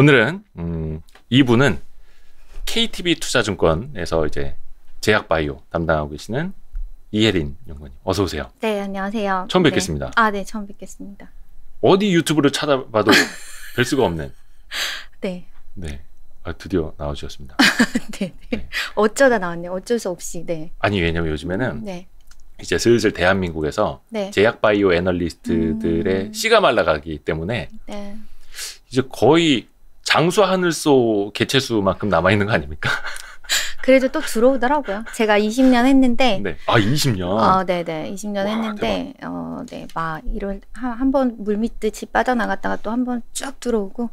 오늘은 2부는 KTB 투자증권에서 이제 제약바이오 담당하고 계시는 이혜린 연구원님, 어서 오세요. 네, 안녕하세요. 처음 뵙겠습니다. 네, 처음 뵙겠습니다. 어디 유튜브를 찾아봐도 뵐 수가 없는. 네. 네. 드디어 나와주셨습니다. 네. 어쩌다 나왔네요. 어쩔 수 없이. 네. 아니, 왜냐면 요즘에는 이제 슬슬 대한민국에서 제약바이오 애널리스트들의 씨가 말라가기 때문에 이제 거의 장수 하늘소 개체수만큼 남아있는 거 아닙니까? 그래도 또 들어오더라고요. 제가 20년 했는데. 네. 아, 20년? 네네. 20년 와, 했는데, 한 번 물밀듯이 빠져나갔다가 또 한 번 쭉 들어오고.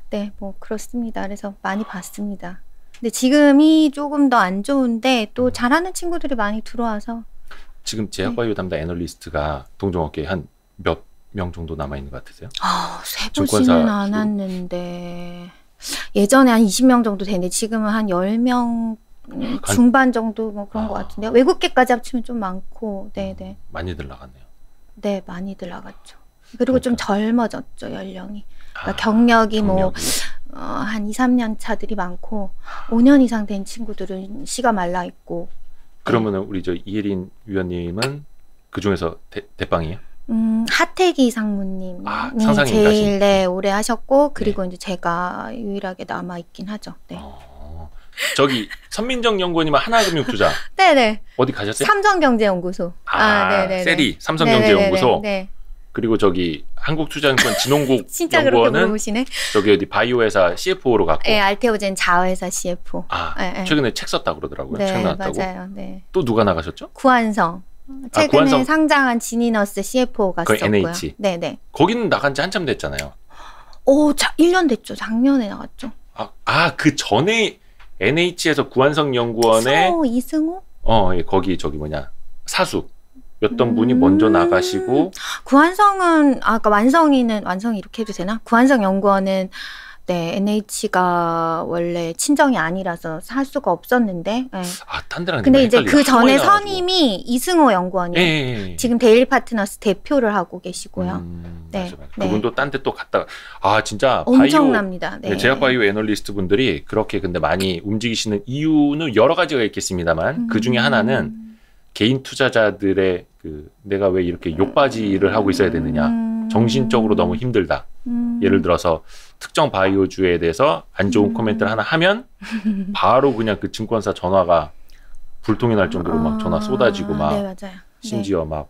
네, 뭐, 그렇습니다. 그래서 많이 봤습니다. 근데 지금이 조금 더 안 좋은데, 또 잘하는 친구들이 많이 들어와서. 지금 제약바이오 담당 애널리스트가 동종업계에 한 몇 명 정도 남아있는 것 같으세요? 세보지는 않았는데. 예전에 한 20명 정도 되는데, 지금은 한 10명 중반 정도 뭐 그런 것 같은데요. 외국계까지 합치면 좀 많고, 네네. 많이들 나갔네요. 네, 많이들 나갔죠. 그리고 좀 젊어졌죠, 연령이. 그러니까 경력이 뭐, 한 2, 3년 차들이 많고, 5년 이상 된 친구들은 씨가 말라있고. 그러면은 우리 저 이혜린 위원님은 그 중에서 대빵이에요? 하태기 상무님이 제일 오래 하셨고, 그리고 이제 제가 유일하게 남아있긴 하죠. 네. 저기 선민정 연구원님은 하나금융투자. 네네. 어디 가셨어요? 삼성경제연구소. 네네. 세리 삼성경제연구소. 네. 그리고 저기 한국투자증권 진홍국 진짜 연구원은 그렇게 물어보시네. 저기 어디 바이오 회사 CFO로 갔고. 네, 알테오젠 자회사 CFO. 최근에 책 썼다 그러더라고요. 네, 책 나왔다고. 맞아요. 네. 또 누가 나가셨죠? 구한성. 최근에 상장한 지니너스 CFO가 거의 썼고요. NH. 네네. 거기는 나간 지 한참 됐잖아요. 1년 됐죠. 작년에 나갔죠. 그 전에 NH에서 구한성 연구원의 이승호? 예, 거기 저기 뭐냐 사수였던 분이 먼저 나가시고. 구한성은 완성이 이렇게 해도 되나? 구한성 연구원은 NH가 원래 친정이 아니라서 살 수가 없었는데. 네. 딴 데랑 근데 이제 그 전에 선임이 이승호 연구원이에요. 지금 데일리 파트너스 대표를 하고 계시고요. 네. 맞아. 그분도 딴 데 또 갔다가 진짜 엄청납니다. 제약바이오 애널리스트 분들이 그렇게 근데 많이 움직이시는 이유는 여러 가지가 있겠습니다만 그 중에 하나는 개인 투자자들의 내가 왜 이렇게 욕바지를 하고 있어야 되느냐, 정신적으로 너무 힘들다. 예를 들어서 특정 바이오주에 대해서 안 좋은 코멘트를 하나 하면 바로 그냥 그 증권사 전화가 불통이 날 정도로 막 전화 쏟아지고 막 맞아요. 심지어 막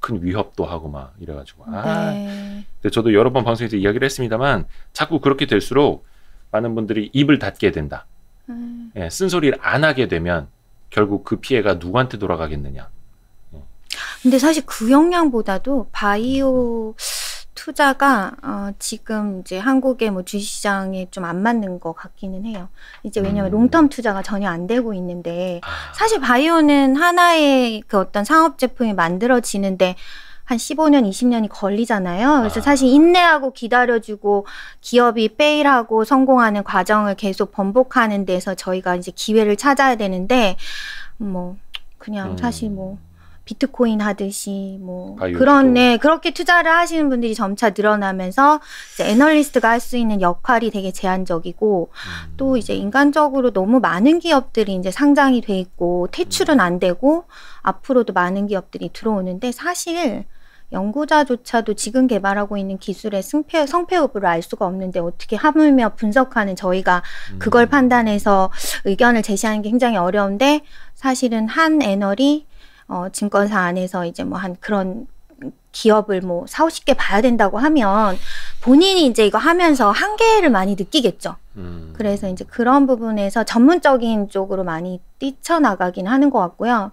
큰 위협도 하고 막 이래가지고 근데 저도 여러 번 방송에서 이야기를 했습니다만 자꾸 그렇게 될수록 많은 분들이 입을 닫게 된다. 쓴소리를 안 하게 되면 결국 그 피해가 누구한테 돌아가겠느냐. 근데 사실 그 역량보다도 바이오 투자가 지금 이제 한국의 뭐 주식시장에 좀 안 맞는 것 같기는 해요. 이제 왜냐면 롱텀 투자가 전혀 안 되고 있는데 사실 바이오는 하나의 그 어떤 상업 제품이 만들어지는데 한 15년, 20년이 걸리잖아요. 그래서 사실 인내하고 기다려주고 기업이 페일하고 성공하는 과정을 계속 번복하는 데서 저희가 이제 기회를 찾아야 되는데 그냥 사실 비트코인 하듯이 그렇게 투자를 하시는 분들이 점차 늘어나면서 이제 애널리스트가 할 수 있는 역할이 되게 제한적이고 또 이제 인간적으로 너무 많은 기업들이 이제 상장이 돼 있고 퇴출은 안 되고 앞으로도 많은 기업들이 들어오는데 사실 연구자조차도 지금 개발하고 있는 기술의 성패 여부를 알 수가 없는데 어떻게 하물며 분석하는 저희가 그걸 판단해서 의견을 제시하는 게 굉장히 어려운데 사실은 한 애널이 증권사 안에서 이제 한 그런 기업을 4, 50개 봐야 된다고 하면 본인이 이제 이거 하면서 한계를 많이 느끼겠죠. 그래서 이제 그런 부분에서 전문적인 쪽으로 많이 뛰쳐나가긴 하는 것 같고요.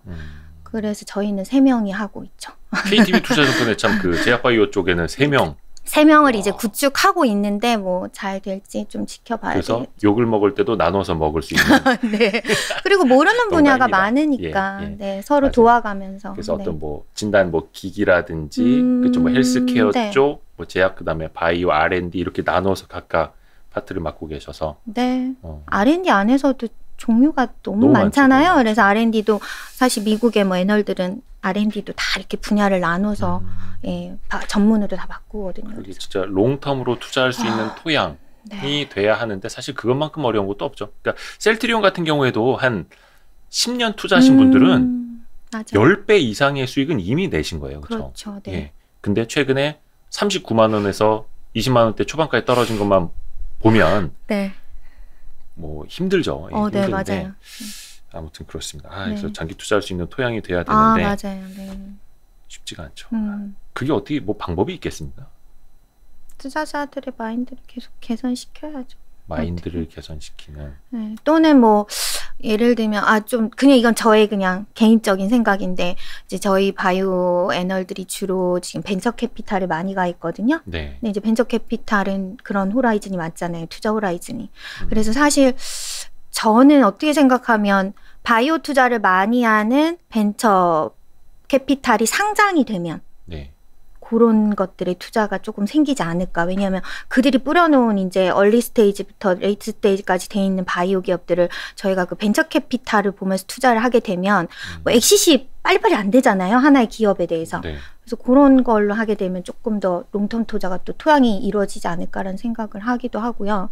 그래서 저희는 3명이 하고 있죠. KTB 투자증권에 참 제약바이오 쪽에는 3명. 3명을 이제 구축하고 있는데 잘 될지 좀 지켜봐야 되겠죠. 그래서 욕을 먹을 때도 나눠서 먹을 수 있는. 네. 그리고 모르는 분야가 많으니까 서로 맞아요. 도와가면서. 그래서 어떤 진단 기기라든지 그쪽 헬스케어 쪽, 제약 그다음에 바이오 R&D 이렇게 나눠서 각각 파트를 맡고 계셔서. 네. R&D 안에서도 종류가 너무 많잖아요. 많죠. 그래서 R&D도 사실 미국의 애널들은 R&D도 다 이렇게 분야를 나눠서 전문으로 다 바꾸거든요. 이게 진짜 롱텀으로 투자할 수 있는 토양. 네. 돼야 하는데 사실 그것만큼 어려운 것도 없죠. 그러니까 셀트리온 같은 경우에도 한 10년 투자하신 분들은 맞아요. 10배 이상의 수익은 이미 내신 거예요. 그렇죠. 네. 예. 근데 최근에 39만 원에서 20만 원대 초반까지 떨어진 것만 보면 네. 뭐 힘들죠. 예, 네, 힘든데 맞아요. 아무튼 그렇습니다. 네. 그래서 장기 투자할 수 있는 토양이 돼야 되는데 맞아요. 네. 쉽지가 않죠. 그게 그게 어떻게 뭐 방법이 있겠습니까? 투자자들의 마인드를 계속 개선시켜야죠. 마인드를 개선시키는. 네. 또는 뭐 예를 들면 좀 그냥 이건 저의 그냥 개인적인 생각인데 이제 저희 바이오 애널들이 주로 지금 벤처 캐피탈을 많이 가 있거든요. 네. 근데 이제 벤처 캐피탈은 그런 호라이즌이 맞잖아요. 투자 호라이즌이. 그래서 사실 저는 어떻게 생각하면 바이오 투자를 많이 하는 벤처 캐피탈이 상장이 되면 네. 그런 것들의 투자가 조금 생기지 않을까. 왜냐하면 그들이 뿌려놓은 이제 얼리 스테이지부터 레이트 스테이지까지 돼 있는 바이오 기업들을 저희가 그 벤처 캐피탈을 보면서 투자를 하게 되면 뭐 엑시시 빨리빨리 안 되잖아요. 하나의 기업에 대해서. 네. 그래서 그런 걸로 하게 되면 조금 더 롱텀 투자가 또 토양이 이루어지지 않을까라는 생각을 하기도 하고요.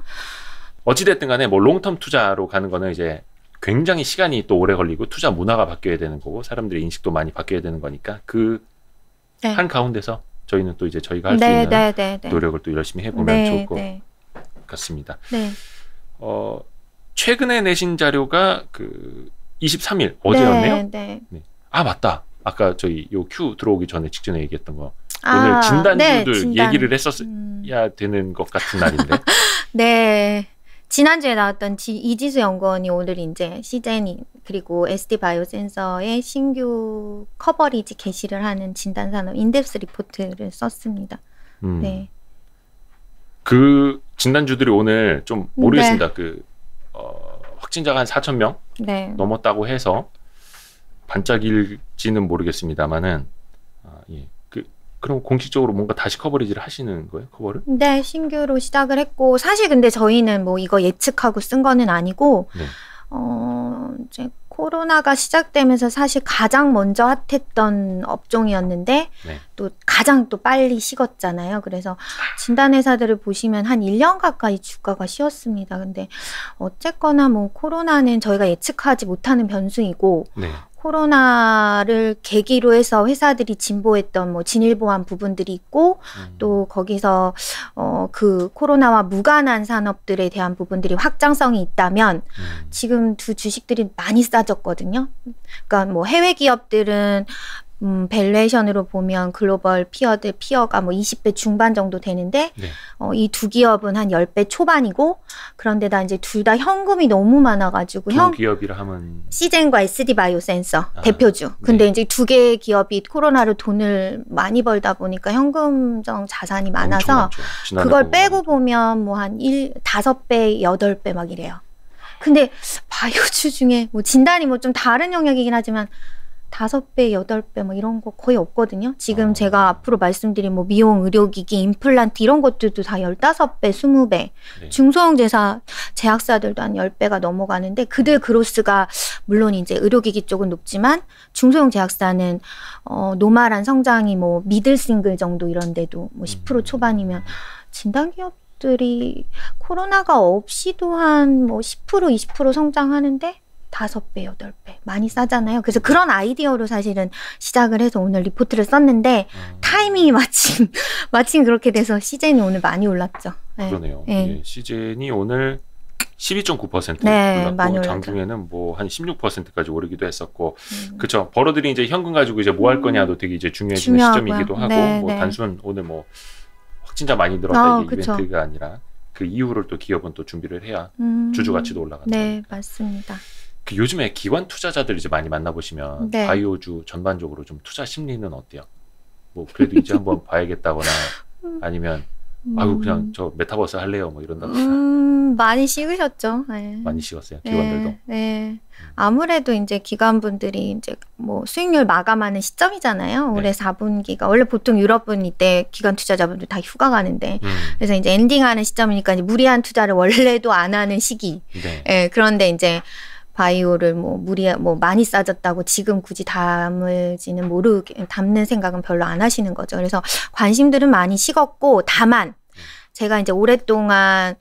어찌됐든 간에 뭐 롱텀 투자로 가는 거는 이제 굉장히 시간이 또 오래 걸리고 투자 문화가 바뀌어야 되는 거고 사람들의 인식도 많이 바뀌어야 되는 거니까 그 한 가운데서 저희는 또 이제 저희가 할 수 있는 노력을 또 열심히 해보면 좋을 것 같습니다. 네. 최근에 내신 자료가 그 23일 어제였네요. 네. 맞다. 아까 저희 요 큐 들어오기 전에 직전에 얘기했던 거 오늘 진단주들 얘기를 했었어야 되는 것 같은 날인데. 네. 지난주에 나왔던 이지수 연구원이 오늘 이제 시제니 그리고 SD 바이오센서의 신규 커버리지 게시를 하는 진단산업 인덱스 리포트를 썼습니다. 네. 그 진단주들이 오늘 좀 모르겠습니다. 확진자가 한 4,000명 넘었다고 해서 반짝일지는 모르겠습니다만은 그럼 공식적으로 뭔가 다시 커버리지를 하시는 거예요? 커버를? 네, 신규로 시작을 했고 사실 근데 저희는 뭐 이거 예측하고 쓴 거는 아니고 이제 코로나가 시작되면서 사실 가장 먼저 핫했던 업종이었는데 또 가장 또 빨리 식었잖아요. 그래서 진단회사들을 보시면 한 1년 가까이 주가가 쉬었습니다. 근데 어쨌거나 뭐 코로나는 저희가 예측하지 못하는 변수이고 코로나를 계기로 해서 회사들이 진보했던 뭐 진일보한 부분들이 있고 또 거기서 그 코로나와 무관한 산업들에 대한 부분들이 확장성이 있다면 지금 두 주식들이 많이 싸졌거든요. 그러니까 뭐 해외 기업들은 밸류에이션으로 보면 글로벌 피어가 뭐 20배 중반 정도 되는데 이 두 기업은 한 10배 초반이고 그런데다 이제 둘 다 현금이 너무 많아가지고 두 기업이라 하면 시젠과 SD 바이오센서 대표주. 근데 이제 두 개의 기업이 코로나로 돈을 많이 벌다 보니까 현금성 자산이 많아서 그걸 빼고 보면 뭐 한 5배, 8배 막 이래요. 근데 바이오주 중에 뭐 진단이 뭐 좀 다른 영역이긴 하지만 5배, 8배 뭐 이런 거 거의 없거든요. 지금 제가 앞으로 말씀드린 뭐 미용, 의료기기, 임플란트 이런 것들도 다 15배, 20배. 중소형 제약사들도 한 10배가 넘어가는데 그들 그로스가 물론 이제 의료기기 쪽은 높지만 중소형 제약사는 노멀한 성장이 뭐 미들 싱글 정도 이런 데도 뭐 10% 초반이면 진단기업들이 코로나가 없이도 한 뭐 10%, 20% 성장하는데 5배, 8배 많이 싸잖아요. 그래서 그런 아이디어로 사실은 시작을 해서 오늘 리포트를 썼는데 타이밍이 마침 그렇게 돼서 시젠이 오늘 많이 올랐죠. 그러네요. 시젠이 오늘 12.9% 올랐고 장중에는 뭐 한 16%까지 오르기도 했었고 그렇죠. 버러들이 이제 현금 가지고 이제 뭐 할 거냐도 되게 이제 중요해지는 시점이기도 하고 뭐 단순 오늘 뭐 확진자 많이 늘었다 이게 이벤트가 아니라 그 이후를 또 기업은 또 준비를 해야 주주 가치도 올라가죠. 네, 맞습니다. 그 요즘에 기관 투자자들 이제 많이 만나보시면 바이오주 전반적으로 좀 투자 심리는 어때요? 뭐 그래도 이제 한번 봐야겠다거나 아니면 그냥 저 메타버스 할래요 뭐 이런다거나 많이 식으셨죠. 많이 식었어요 기관들도. 아무래도 이제 기관분들이 이제 뭐 수익률 마감하는 시점이잖아요. 올해 4분기가 원래 보통 유럽은 이때 기관 투자자분들 다 휴가 가는데 그래서 이제 엔딩하는 시점이니까 이제 무리한 투자를 원래도 안 하는 시기. 그런데 이제 바이오를 뭐 많이 싸졌다고 지금 굳이 담는 생각은 별로 안 하시는 거죠. 그래서 관심들은 많이 식었고 다만 제가 이제 오랫동안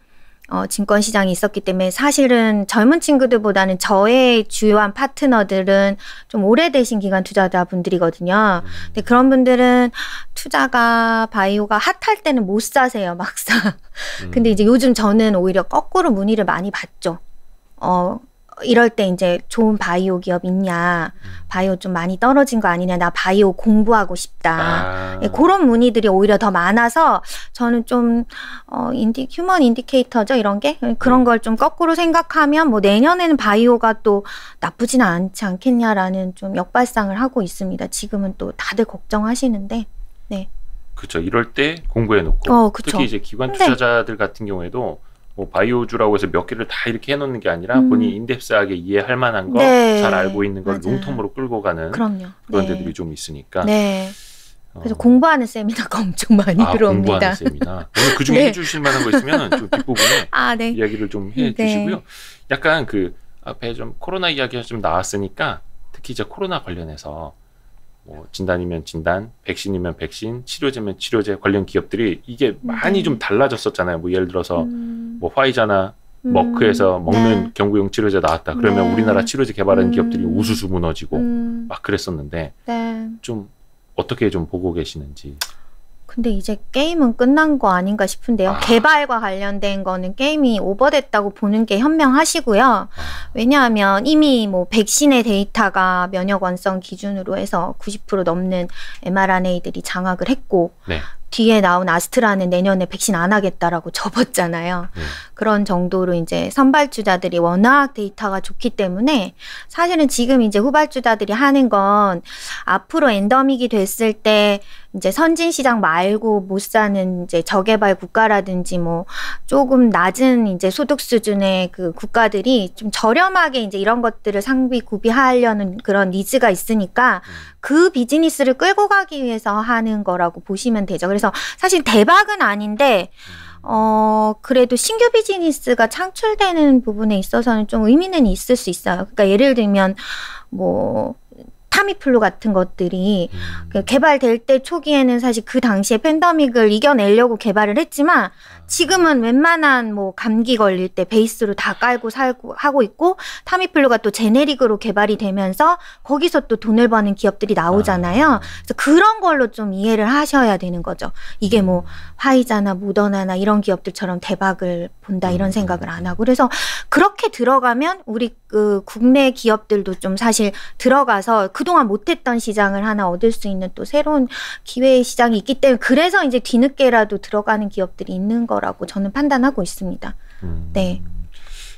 증권 시장이 있었기 때문에 사실은 젊은 친구들보다는 저의 주요한 파트너들은 좀 오래되신 기간 투자자분들이거든요. 근데 그런 분들은 투자가 바이오가 핫할 때는 못 사세요, 막상. 근데 이제 요즘 저는 오히려 거꾸로 문의를 많이 받죠. 이럴 때 이제 좋은 바이오 기업 있냐, 바이오 좀 많이 떨어진 거 아니냐, 나 바이오 공부하고 싶다. 예, 그런 문의들이 오히려 더 많아서 저는 좀 휴먼 인디케이터죠, 이런 게 그런 걸 좀 거꾸로 생각하면 뭐 내년에는 바이오가 또 나쁘지는 않지 않겠냐라는 좀 역발상을 하고 있습니다. 지금은 또 다들 걱정하시는데, 네. 그렇죠. 이럴 때 공부해놓고 그쵸. 특히 이제 기관 투자자들 같은 경우에도 뭐 바이오주라고 해서 몇 개를 다 이렇게 해놓는 게 아니라 본인이 인덱스하게 이해할 만한 거 잘 알고 있는 걸 롱텀으로 끌고 가는 그럼요. 그런 데들이 좀 있으니까. 네. 그래서 공부하는 세미나가 엄청 많이 들어옵니다. 공부하는 세미나. 오늘 그중에 해주실 만한 거 있으면 좀 뒷부분에 네. 이야기를 좀 해주시고요. 약간 그 앞에 좀 코로나 이야기가 좀 나왔으니까 특히 이제 코로나 관련해서 뭐 진단이면 진단, 백신이면 백신, 치료제면 치료제 관련 기업들이 이게 많이 좀 달라졌었잖아요. 뭐 예를 들어서 뭐 화이자나 머크에서 먹는 경구용 치료제 나왔다. 그러면 우리나라 치료제 개발하는 기업들이 우수수 무너지고 막 그랬었는데 좀 어떻게 좀 보고 계시는지. 근데 이제 게임은 끝난 거 아닌가 싶은데요. 개발과 관련된 거는 게임이 오버됐다고 보는 게 현명하시고요. 왜냐하면 이미 뭐 백신의 데이터가 면역 완성 기준으로 해서 90% 넘는 mRNA들이 장악을 했고 뒤에 나온 아스트라는 내년에 백신 안 하겠다라고 접었잖아요. 그런 정도로 이제 선발주자들이 워낙 데이터가 좋기 때문에 사실은 지금 이제 후발주자들이 하는 건 앞으로 엔더믹이 됐을 때 이제 선진 시장 말고 못 사는 이제 저개발 국가라든지 뭐 조금 낮은 이제 소득 수준의 그 국가들이 좀 저렴하게 이제 이런 것들을 상비 구비하려는 그런 니즈가 있으니까 그 비즈니스를 끌고 가기 위해서 하는 거라고 보시면 되죠. 그래서 사실 대박은 아닌데 그래도 신규 비즈니스가 창출되는 부분에 있어서는 좀 의미는 있을 수 있어요. 그러니까 예를 들면 뭐 타미플루 같은 것들이 개발될 때 초기에는 사실 그 당시에 팬데믹을 이겨내려고 개발을 했지만 지금은 웬만한 뭐 감기 걸릴 때 베이스로 다 깔고 살고 하고 있고 타미플루가 또 제네릭으로 개발이 되면서 거기서 또 돈을 버는 기업들이 나오잖아요. 그래서 그런 걸로 좀 이해를 하셔야 되는 거죠. 이게 뭐 화이자나 모더나나 이런 기업들처럼 대박을 본다 이런 생각을 안 하고 그래서 그렇게 들어가면 우리 그 국내 기업들도 좀 사실 들어가서 그동안 못했던 시장을 하나 얻을 수 있는 또 새로운 기회의 시장이 있기 때문에 그래서 이제 뒤늦게라도 들어가는 기업들이 있는 거라고 저는 판단하고 있습니다. 네.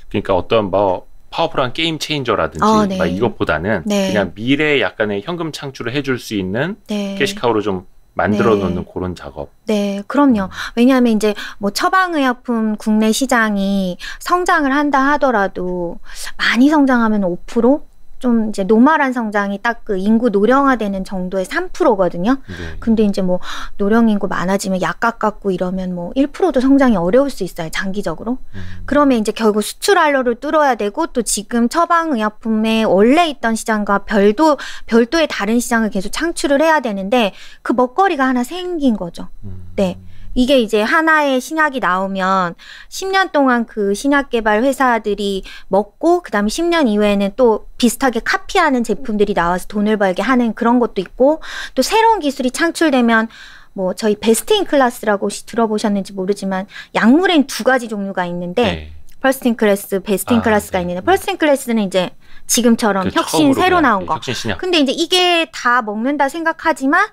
그러니까 어떤 뭐 파워풀한 게임 체인저라든지 막 이것보다는 그냥 미래에 약간의 현금 창출을 해줄 수 있는 캐시카우로 좀 만들어 놓는 그런 작업. 네, 그럼요. 왜냐하면 이제 뭐 처방의약품 국내 시장이 성장을 한다 하더라도 많이 성장하면 5%? 좀 이제 노멀한 성장이 딱 그 인구 노령화되는 정도의 3%거든요. 근데 이제 뭐 노령 인구 많아지면 약값 갖고 이러면 뭐 1%도 성장이 어려울 수 있어요, 장기적으로. 그러면 이제 결국 수출 알로를 뚫어야 되고 또 지금 처방의약품에 원래 있던 시장과 별도의 다른 시장을 계속 창출을 해야 되는데 그 먹거리가 하나 생긴 거죠. 네. 이게 이제 하나의 신약이 나오면 10년 동안 그 신약 개발 회사들이 먹고 그다음에 10년 이후에는 또 비슷하게 카피하는 제품들이 나와서 돈을 벌게 하는 그런 것도 있고 또 새로운 기술이 창출되면 뭐 저희 베스트 인 클래스라고 혹시 들어보셨는지 모르지만 약물엔 2가지 종류가 있는데 퍼스트 인 클래스, 베스트 인 클래스가 있는데 퍼스트 인 클래스는 이제 지금처럼 혁신 새로 나온 거. 근데 이제 이게 다 먹는다 생각하지만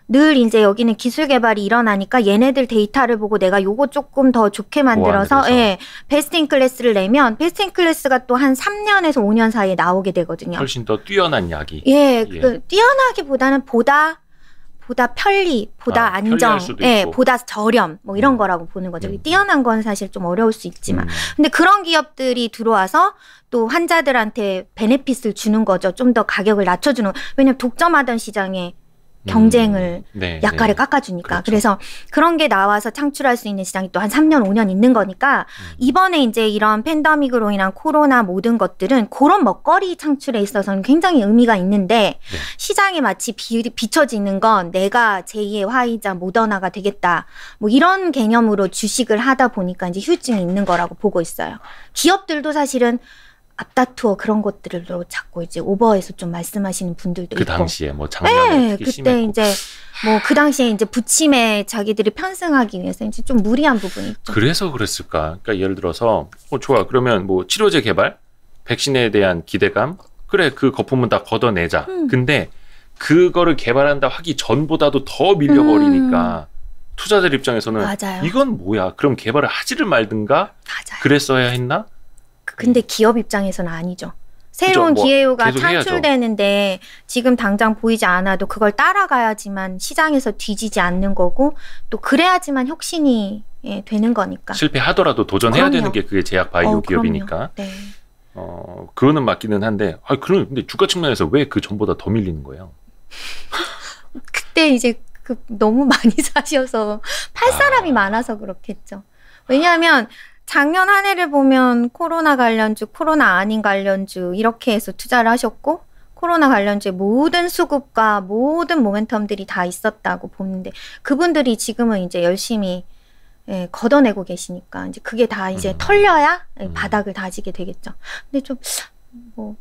늘 이제 여기는 기술 개발이 일어나니까 얘네들 데이터를 보고 내가 요거 조금 더 좋게 만들어서 베스트 인 클래스를 내면 베스트 인 클래스가 또 한 3년에서 5년 사이에 나오게 되거든요. 훨씬 더 뛰어난 약이. 그 뛰어나기보다는 보다 편리, 보다 안정, 보다 저렴 뭐 이런 거라고 보는 거죠. 뛰어난 건 사실 좀 어려울 수 있지만 근데 그런 기업들이 들어와서 또 환자들한테 베네핏을 주는 거죠. 좀 더 가격을 낮춰주는. 왜냐면 독점하던 시장에 경쟁을 네, 약가를 네. 깎아주니까. 그렇죠. 그래서 그런 게 나와서 창출할 수 있는 시장이 또 한 3년, 5년 있는 거니까 이번에 이제 이런 팬데믹으로 인한 코로나 모든 것들은 그런 먹거리 창출에 있어서는 굉장히 의미가 있는데 네. 시장에 마치 비춰지는 건 내가 제2의 화이자 모더나가 되겠다. 뭐 이런 개념으로 주식을 하다 보니까 이제 후유증이 있는 거라고 보고 있어요. 기업들도 사실은 앞다투어 그런 것들로 자꾸 이제 오버해서 좀 말씀하시는 분들도 그 있고. 당시에 뭐 작년에 네, 특히 그때 심했고. 이제 뭐 그 당시에 이제 부침에 자기들이 편승하기 위해서 이제 좀 무리한 부분이 있죠. 그래서 그랬을까? 그러니까 예를 들어서 좋아. 그러면 뭐 치료제 개발, 백신에 대한 기대감, 그래 그 거품은 다 걷어내자. 근데 그거를 개발한다 하기 전보다도 더 밀려버리니까 투자들 입장에서는 맞아요. 이건 뭐야? 그럼 개발을 하지를 말든가 맞아요. 그랬어야 했나? 근데 기업 입장에서는 아니죠. 새로운 뭐 기회가 계속 해야죠. 창출되는데 지금 당장 보이지 않아도 그걸 따라가야지만 시장에서 뒤지지 않는 거고 또 그래야지만 혁신이 되는 거니까. 실패하더라도 도전해야 그럼요. 되는 게 그게 제약 바이오 그럼요. 기업이니까. 네. 그거는 맞기는 한데, 근데 주가 측면에서 왜 그 전보다 더 밀리는 거예요? 그때 이제 너무 많이 사셔서 팔 사람이 많아서 그렇겠죠. 왜냐하면 작년 한 해를 보면 코로나 관련주, 코로나 아닌 관련주 이렇게 해서 투자를 하셨고 코로나 관련주의 모든 수급과 모든 모멘텀들이 다 있었다고 보는데 그분들이 지금은 이제 열심히 걷어내고 계시니까 이제 그게 다 이제 털려야 바닥을 다지게 되겠죠. 근데 좀 뭐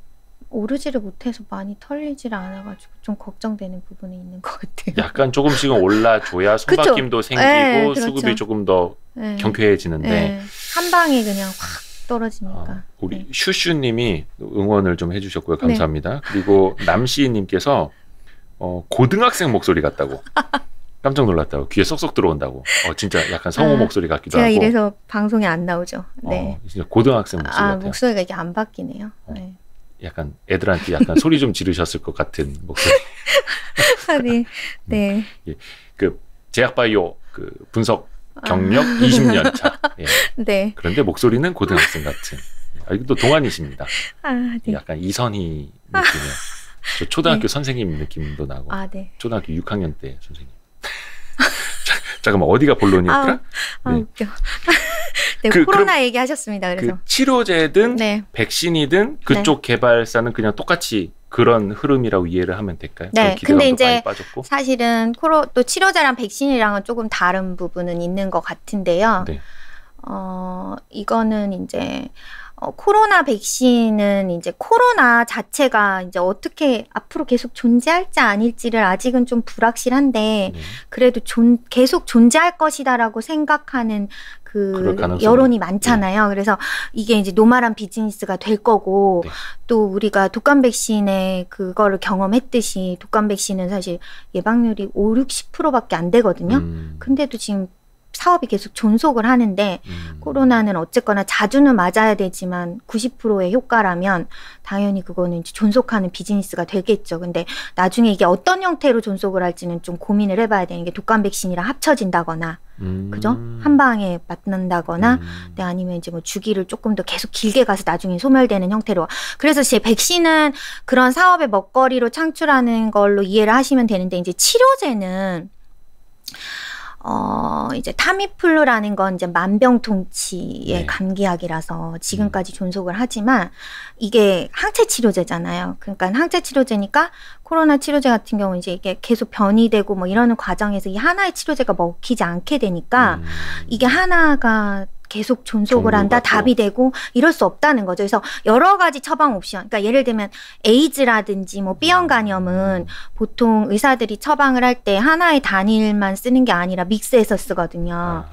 오르지를 못해서 많이 털리지를 않아가지고 좀 걱정되는 부분이 있는 것 같아요. 약간 조금씩은 올라줘야 손바뀜도 생기고 그렇죠. 수급이 조금 더 경쾌해지는데 한 방에 그냥 확 떨어지니까. 우리 슈슈님이 응원을 좀 해주셨고요. 감사합니다. 그리고 남시인님께서 고등학생 목소리 같다고 깜짝 놀랐다고 귀에 쏙쏙 들어온다고 진짜 약간 성우 목소리 같기도 제가 하고 이래서 방송에 안 나오죠. 네. 진짜 고등학생 목소리 같아요. 목소리가 이게 안 바뀌네요. 네. 약간 애들한테 약간 소리 좀 지르셨을 것 같은 목소리. 네. 네. 그 제약바이오 그 분석 경력 20년 차. 예. 네. 그런데 목소리는 고등학생 같은. 이것도 동안이십니다. 네. 약간 이선희 느낌의 저 초등학교 선생님 느낌도 나고. 네. 초등학교 6학년 때 선생님. 잠깐만 어디가 본론이었더라? 웃겨. 네, 코로나 얘기하셨습니다. 그래서 그 치료제든 백신이든 그쪽 개발사는 그냥 똑같이 그런 흐름이라고 이해를 하면 될까요? 네. 근데 이제 많이 빠졌고. 사실은 또 치료제랑 백신이랑은 조금 다른 부분은 있는 것 같은데요. 네. 이거는 이제 코로나 백신은 이제 코로나 자체가 이제 어떻게 앞으로 계속 존재할지 아닐지를 아직은 좀 불확실한데 그래도 계속 존재할 것이다라고 생각하는 그 여론이 많잖아요. 그래서 이게 이제 노말한 비즈니스가 될 거고 또 우리가 독감 백신에 그거를 경험했듯이 독감 백신은 사실 예방률이 50-60%밖에 안 되거든요. 근데도 지금 사업이 계속 존속을 하는데 코로나는 어쨌거나 자주는 맞아야 되지만 90%의 효과라면 당연히 그거는 이제 존속하는 비즈니스가 되겠죠. 근데 나중에 이게 어떤 형태로 존속을 할지는 좀 고민을 해봐야 되는 게 독감 백신이랑 합쳐진다거나 그죠? 한 방에 맞는다거나 아니면 이제 뭐 주기를 조금 더 계속 길게 가서 나중에 소멸되는 형태로. 그래서 제 백신은 그런 사업의 먹거리로 창출하는 걸로 이해를 하시면 되는데 이제 치료제는 이제 타미플루라는 건 이제 만병통치의 감기약이라서 지금까지 존속을 하지만 이게 항체 치료제잖아요. 그러니까 항체 치료제니까 코로나 치료제 같은 경우는 이제 이게 계속 변이되고 뭐 이러는 과정에서 이 하나의 치료제가 먹히지 않게 되니까 이게 하나가 계속 존속을 한다, 답이 되고 이럴 수 없다는 거죠. 그래서 여러 가지 처방 옵션. 그러니까 예를 들면 에이즈라든지 뭐 B형 간염은 보통 의사들이 처방을 할 때 하나의 단일만 쓰는 게 아니라 믹스해서 쓰거든요.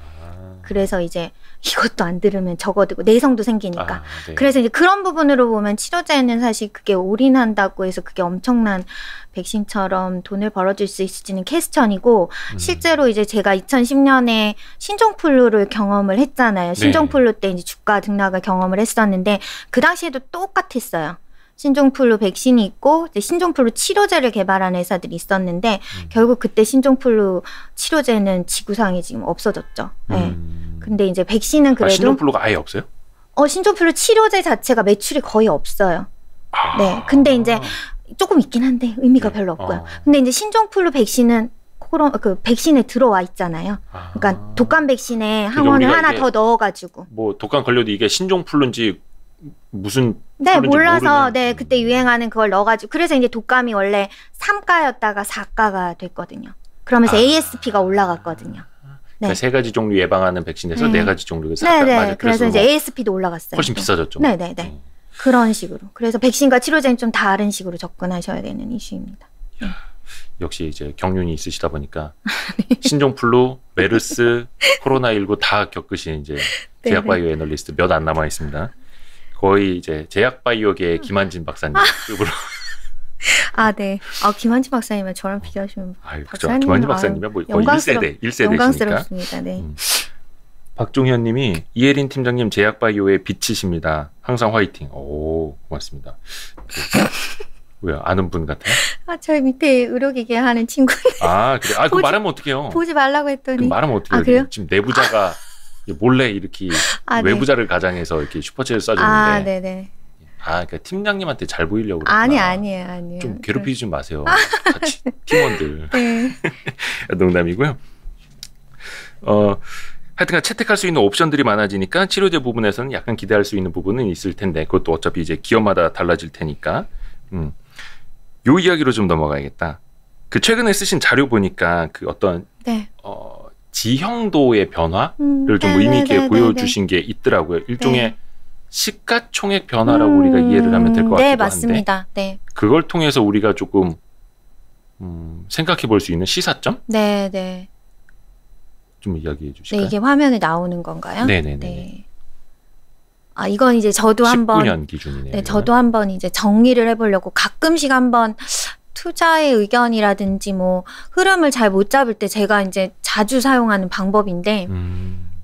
그래서 이제 이것도 안 들으면 저거 되고 내성도 생기니까. 그래서 이제 그런 부분으로 보면 치료제는 사실 그게 올인한다고 해서 그게 엄청난 백신처럼 돈을 벌어줄 수 있을지는 퀘스천이고 실제로 이제 제가 2010년에 신종플루를 경험을 했잖아요. 신종플루 때 이제 주가 등락을 경험을 했었는데 그 당시에도 똑같았어요. 신종플루 백신이 있고 이제 신종플루 치료제를 개발한 회사들이 있었는데 결국 그때 신종플루 치료제는 지구상에 지금 없어졌죠. 네. 근데 이제 백신은 그래도 신종플루가 아예 없어요? 신종플루 치료제 자체가 매출이 거의 없어요. 네. 근데 이제 조금 있긴 한데 의미가 별로 없고요. 근데 이제 신종플루 백신은 그 백신에 들어와 있잖아요. 그러니까 독감 백신에 항원을 하나 더 넣어가지고. 뭐 독감 걸려도 이게 신종플루인지 무슨 네, 몰라서 네 그때 유행하는 그걸 넣어가지고 그래서 이제 독감이 원래 3가였다가 4가가 됐거든요. 그러면서 ASP가 올라갔거든요. 네. 그러니까 3가지 종류 예방하는 백신에서 4가지 종류가 4가 네네. 맞아요. 그래서 이제 ASP도 올라갔어요. 훨씬 비싸졌죠. 네네네. 그런 식으로. 그래서 백신과 치료제는 좀 다른 식으로 접근하셔야 되는 이슈입니다. 역시 이제 경륜이 있으시다 보니까 신종플루, 메르스, 코로나19 다 겪으신 이제 제약바이오 애널리스트 몇 안 남아 있습니다. 거의 이제 제약바이오계의 김한진 박사님급으로. 아, 네. 김한진 박사님은 저랑 비교하시면. 그렇죠. 김한진 박사님은 뭐 거의 1세대시니까. 영광스럽습니다. 네. 박종현 님이 이혜린 팀장님 제약바이오의 빛이십니다. 항상 화이팅. 오, 고맙습니다. 왜요? 아는 분 같아요? 저희 밑에 의료기계 하는 친구. 그래. 그거 말하면 어떡해요? 보지 말라고 했더니. 말하면 어떡해요? 그래요? 지금 내부자가 몰래 이렇게 외부자를 가장해서 이렇게 슈퍼챗을 써줬는데. 네네. 그러니까 팀장님한테 잘 보이려고. 아니에요. 좀 괴롭히지 좀 마세요. 같이 팀원들. 네. 농담이고요. 하여튼간 채택할 수 있는 옵션들이 많아지니까 치료제 부분에서는 약간 기대할 수 있는 부분은 있을 텐데 그것도 어차피 이제 기업마다 달라질 테니까. 요 이야기로 좀 넘어가야겠다. 그 최근에 쓰신 자료 보니까 그 어떤 지형도의 변화를 좀 의미 있게 보여주신 게 있더라고요. 일종의 시가총액 변화라고 우리가 이해를 하면 될 것 같기도 네, 맞습니다. 한데 네. 그걸 통해서 우리가 조금 생각해 볼 수 있는 시사점? 네. 좀 이야기해 주실까요? 네, 이게 화면에 나오는 건가요? 네네네. 네. 이건 이제 저도 한번 19년 기준이네요. 네, 저도 한번 이제 정리를 해보려고 가끔씩 한번 투자의 의견이라든지 뭐 흐름을 잘 못 잡을 때 제가 이제 자주 사용하는 방법인데,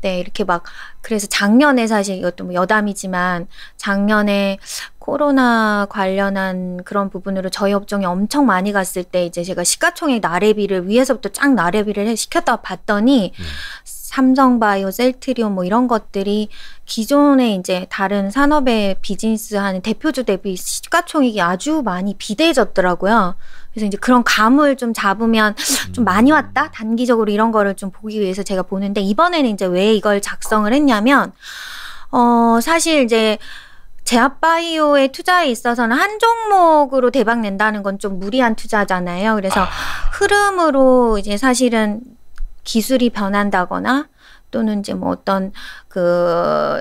네, 이렇게 막 그래서 작년에 사실 이것도 뭐 여담이지만 작년에 코로나 관련한 그런 부분으로 저희 업종이 엄청 많이 갔을 때 이제 제가 시가총액 나래비를 위에서부터 쫙 나래비를 시켰다가 봤더니 삼성바이오, 셀트리온 뭐 이런 것들이 기존에 이제 다른 산업의 비즈니스 하는 대표주 대비 시가총액이 아주 많이 비대해졌더라고요. 그래서 이제 그런 감을 좀 잡으면 좀 많이 왔다? 단기적으로 이런 거를 좀 보기 위해서 제가 보는데 이번에는 이제 왜 이걸 작성을 했냐면, 사실 이제 제약바이오의 투자에 있어서는 한 종목으로 대박 낸다는 건 좀 무리한 투자잖아요. 그래서 흐름으로 이제 사실은 기술이 변한다거나 또는 이제 뭐 어떤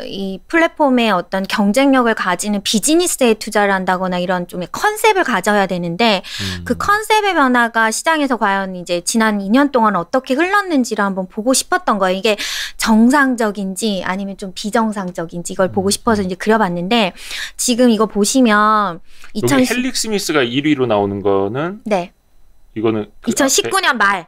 이 플랫폼의 어떤 경쟁력을 가지는 비즈니스에 투자를 한다거나 이런 좀 컨셉을 가져야 되는데 그 컨셉의 변화가 시장에서 과연 이제 지난 2년 동안 어떻게 흘렀는지를 한번 보고 싶었던 거예요. 이게 정상적인지 아니면 좀 비정상적인지 이걸 보고 싶어서 이제 그려봤는데 지금 이거 보시면 여기 헬릭 스미스가 1위로 나오는 거는 네. 이거는 2019년 말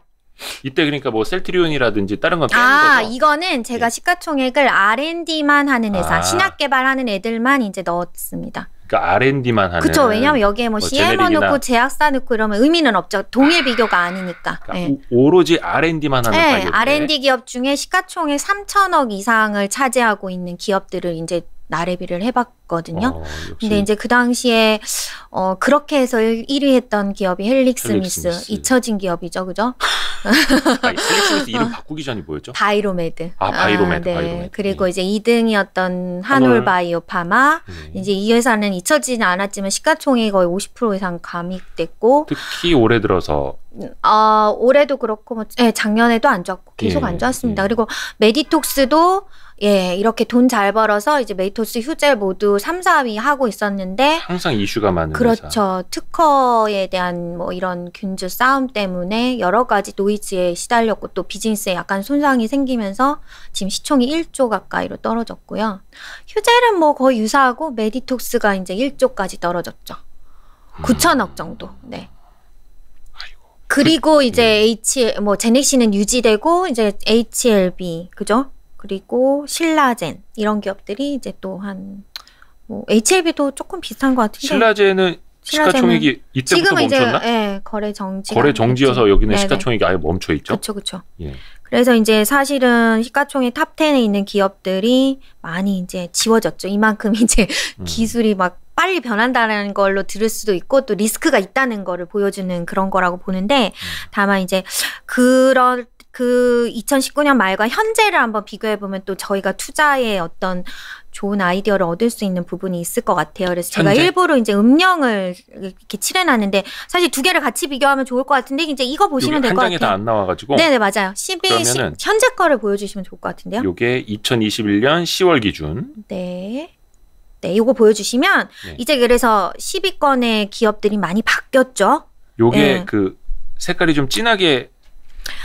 이때 그러니까 뭐 셀트리온이라든지 다른 건 빼는 거죠? 이거는 제가 시가총액을 R&D만 하는 회사, 신약 개발하는 애들만 이제 넣었습니다. 그러니까 R&D만 하는. 그렇죠. 왜냐하면 여기에 뭐 CMO 넣고 제약사 넣고 이러면 의미는 없죠. 동일 비교가 아니니까. 그러니까 오로지 R&D만 하는 바이오. R&D 기업 중에 시가총액 3천억 이상을 차지하고 있는 기업들을 이제 나래비를 해봤거든요. 근데 이제 그 당시에 그렇게 해서 1위 했던 기업이 헬릭스미스. 잊혀진 기업이죠, 그죠? 헬릭스미스 이름 바꾸기 전이 뭐였죠? 바이로메드. 바이로메드. 네. 바이로메드. 그리고 이제 2등이었던 한올바이오파마. 이제 이 회사는 잊혀지는 않았지만 시가총액이 거의 50% 이상 감익됐고. 특히 올해 들어서. 올해도 그렇고, 작년에도 안 좋았고 계속 안 좋았습니다. 그리고 메디톡스도 이렇게 돈 잘 벌어서 이제 메디토스 휴젤 모두 3, 4위 하고 있었는데 항상 이슈가 많은 그렇죠. 회사. 특허에 대한 뭐 이런 균주 싸움 때문에 여러 가지 노이즈에 시달렸고 또 비즈니스에 약간 손상이 생기면서 지금 시총이 1조 가까이로 떨어졌고요. 휴젤은 뭐 거의 유사하고 메디톡스가 이제 1조까지 떨어졌죠. 9천억 정도. 네. 그리고 이제 제넥시는 유지되고 이제 HLB 그죠? 그리고 신라젠 이런 기업들이 이제 또 뭐 HLB도 조금 비슷한 것 같은데 신라젠은 시가총액이 이때부터 멈췄나? 이제 거래 정지. 거래 정지여서 여기는 시가총액이 아예 멈춰 있죠. 그렇죠. 그래서 이제 사실은 시가총액 탑 10에 있는 기업들이 많이 이제 지워졌죠. 이만큼 이제 기술이 막 빨리 변한다는 걸로 들을 수도 있고 또 리스크가 있다는 거를 보여주는 그런 거라고 보는데 다만 이제 그런 그 2019년 말과 현재를 한번 비교해보면 또 저희가 투자에 어떤 좋은 아이디어를 얻을 수 있는 부분이 있을 것 같아요. 그래서 제가 현재? 일부러 이제 음령을 이렇게 칠해놨는데 사실 두 개를 같이 비교하면 좋을 것 같은데 이제 이거 보시면 될 것 한 장에 다 같아요. 안 나와가지고. 네네 맞아요. 12 그러면은 현재 거를 보여주시면 좋을 것 같은데요. 요게 2021년 10월 기준. 네. 네, 요거 보여주시면 네. 이제 그래서 10위권의 기업들이 많이 바뀌었죠. 요게 네. 그 색깔이 좀 진하게.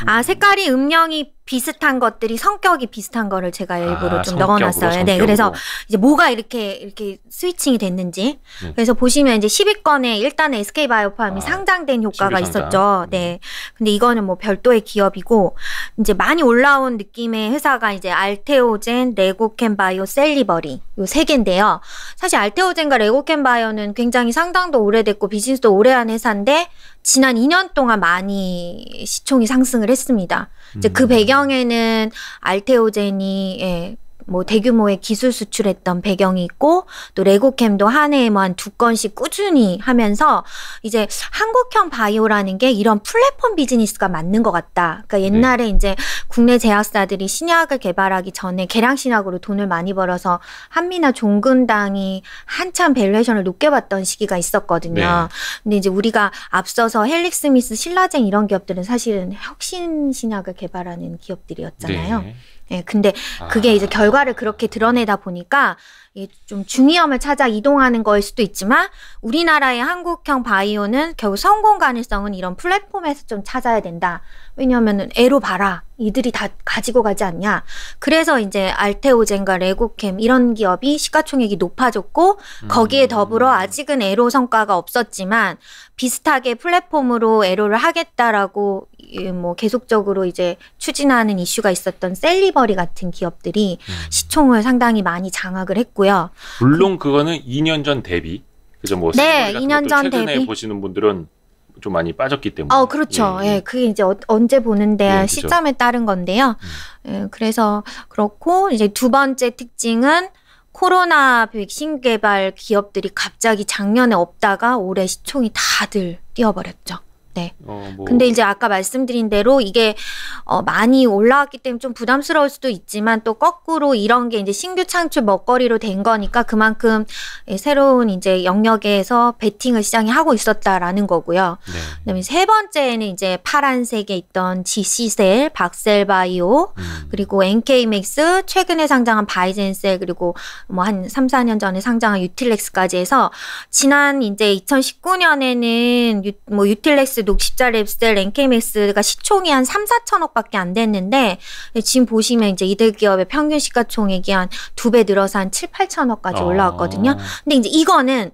아, 색깔이 음영이 비슷한 것들이 성격이 비슷한 거를 제가 일부러 좀 성격으로, 넣어놨어요. 네, 성격으로. 그래서 이제 뭐가 이렇게 스위칭이 됐는지. 네. 그래서 보시면 이제 10위권에 일단 SK바이오팜이 상장된 효과가 10위 상장. 있었죠. 네. 근데 이거는 뭐 별도의 기업이고 이제 많이 올라온 느낌의 회사가 이제 알테오젠, 레고캠바이오, 셀리버리 요 세 개인데요. 사실 알테오젠과 레고캠바이오는 굉장히 상장도 오래됐고 비즈니스도 오래한 회사인데 지난 2년 동안 많이 시총이 상승을 했습니다. 이제 그 배경에는 알테오젠이 뭐 대규모의 기술 수출했던 배경이 있고 또 레고캠도 한 해에 뭐 한 2건씩 꾸준히 하면서 이제 한국형 바이오라는 게 이런 플랫폼 비즈니스가 맞는 것 같다. 그러니까 옛날에 이제 국내 제약사들이 신약을 개발하기 전에 개량 신약으로 돈을 많이 벌어서 한미나 종근당이 한참 밸류에이션을 높게 봤던 시기가 있었거든요. 네. 근데 이제 우리가 앞서서 헬릭스미스, 신라젠 이런 기업들은 사실은 혁신 신약을 개발하는 기업들이었잖아요. 네. 예, 근데 그게 이제 결과를 그렇게 드러내다 보니까 좀 중위험을 찾아 이동하는 거일 수도 있지만 우리나라의 한국형 바이오는 결국 성공 가능성은 이런 플랫폼에서 좀 찾아야 된다. 왜냐하면은 애로 봐라. 이들이 다 가지고 가지 않냐. 그래서 이제 알테오젠과 레고캠 이런 기업이 시가총액이 높아졌고 거기에 더불어 아직은 애로 성과가 없었지만 비슷하게 플랫폼으로 애로를 하겠다라고 뭐 계속적으로 이제 추진하는 이슈가 있었던 셀리버리 같은 기업들이 시총을 상당히 많이 장악을 했고요. 물론 그거는 2년 전 대비. 그죠? 뭐 네, 셀리버리 같은 2년 것도 전 최근에 대비. 보시는 분들은 좀 많이 빠졌기 때문에. 그렇죠. 예, 그게 이제 언제 보는데 예, 그죠. 시점에 따른 건데요. 예, 그래서 그렇고 이제 두 번째 특징은 코로나 백신 개발 기업들이 갑자기 작년에 없다가 올해 시총이 다들 뛰어버렸죠. 네. 근데 이제 아까 말씀드린 대로 이게 많이 올라왔기 때문에 좀 부담스러울 수도 있지만 또 거꾸로 이런 게 이제 신규 창출 먹거리로 된 거니까 그만큼 새로운 이제 영역에서 베팅을 시장이 하고 있었다라는 거고요. 네. 그다음에 세 번째는 이제 파란색에 있던 GC셀, 박셀바이오, 그리고 NK맥스, 최근에 상장한 바이젠셀, 그리고 뭐 한 3, 4년 전에 상장한 유틸렉스까지 해서 지난 이제 2019년에는 뭐 유틸렉스, 녹십자 랩셀, NK맥스가 시총이 한 3, 4천억밖에 안 됐는데 지금 보시면 이제 이들 기업의 평균 시가총액이 한 2배 늘어서 한 7, 8천억까지 올라왔거든요. 근데 이제 이거는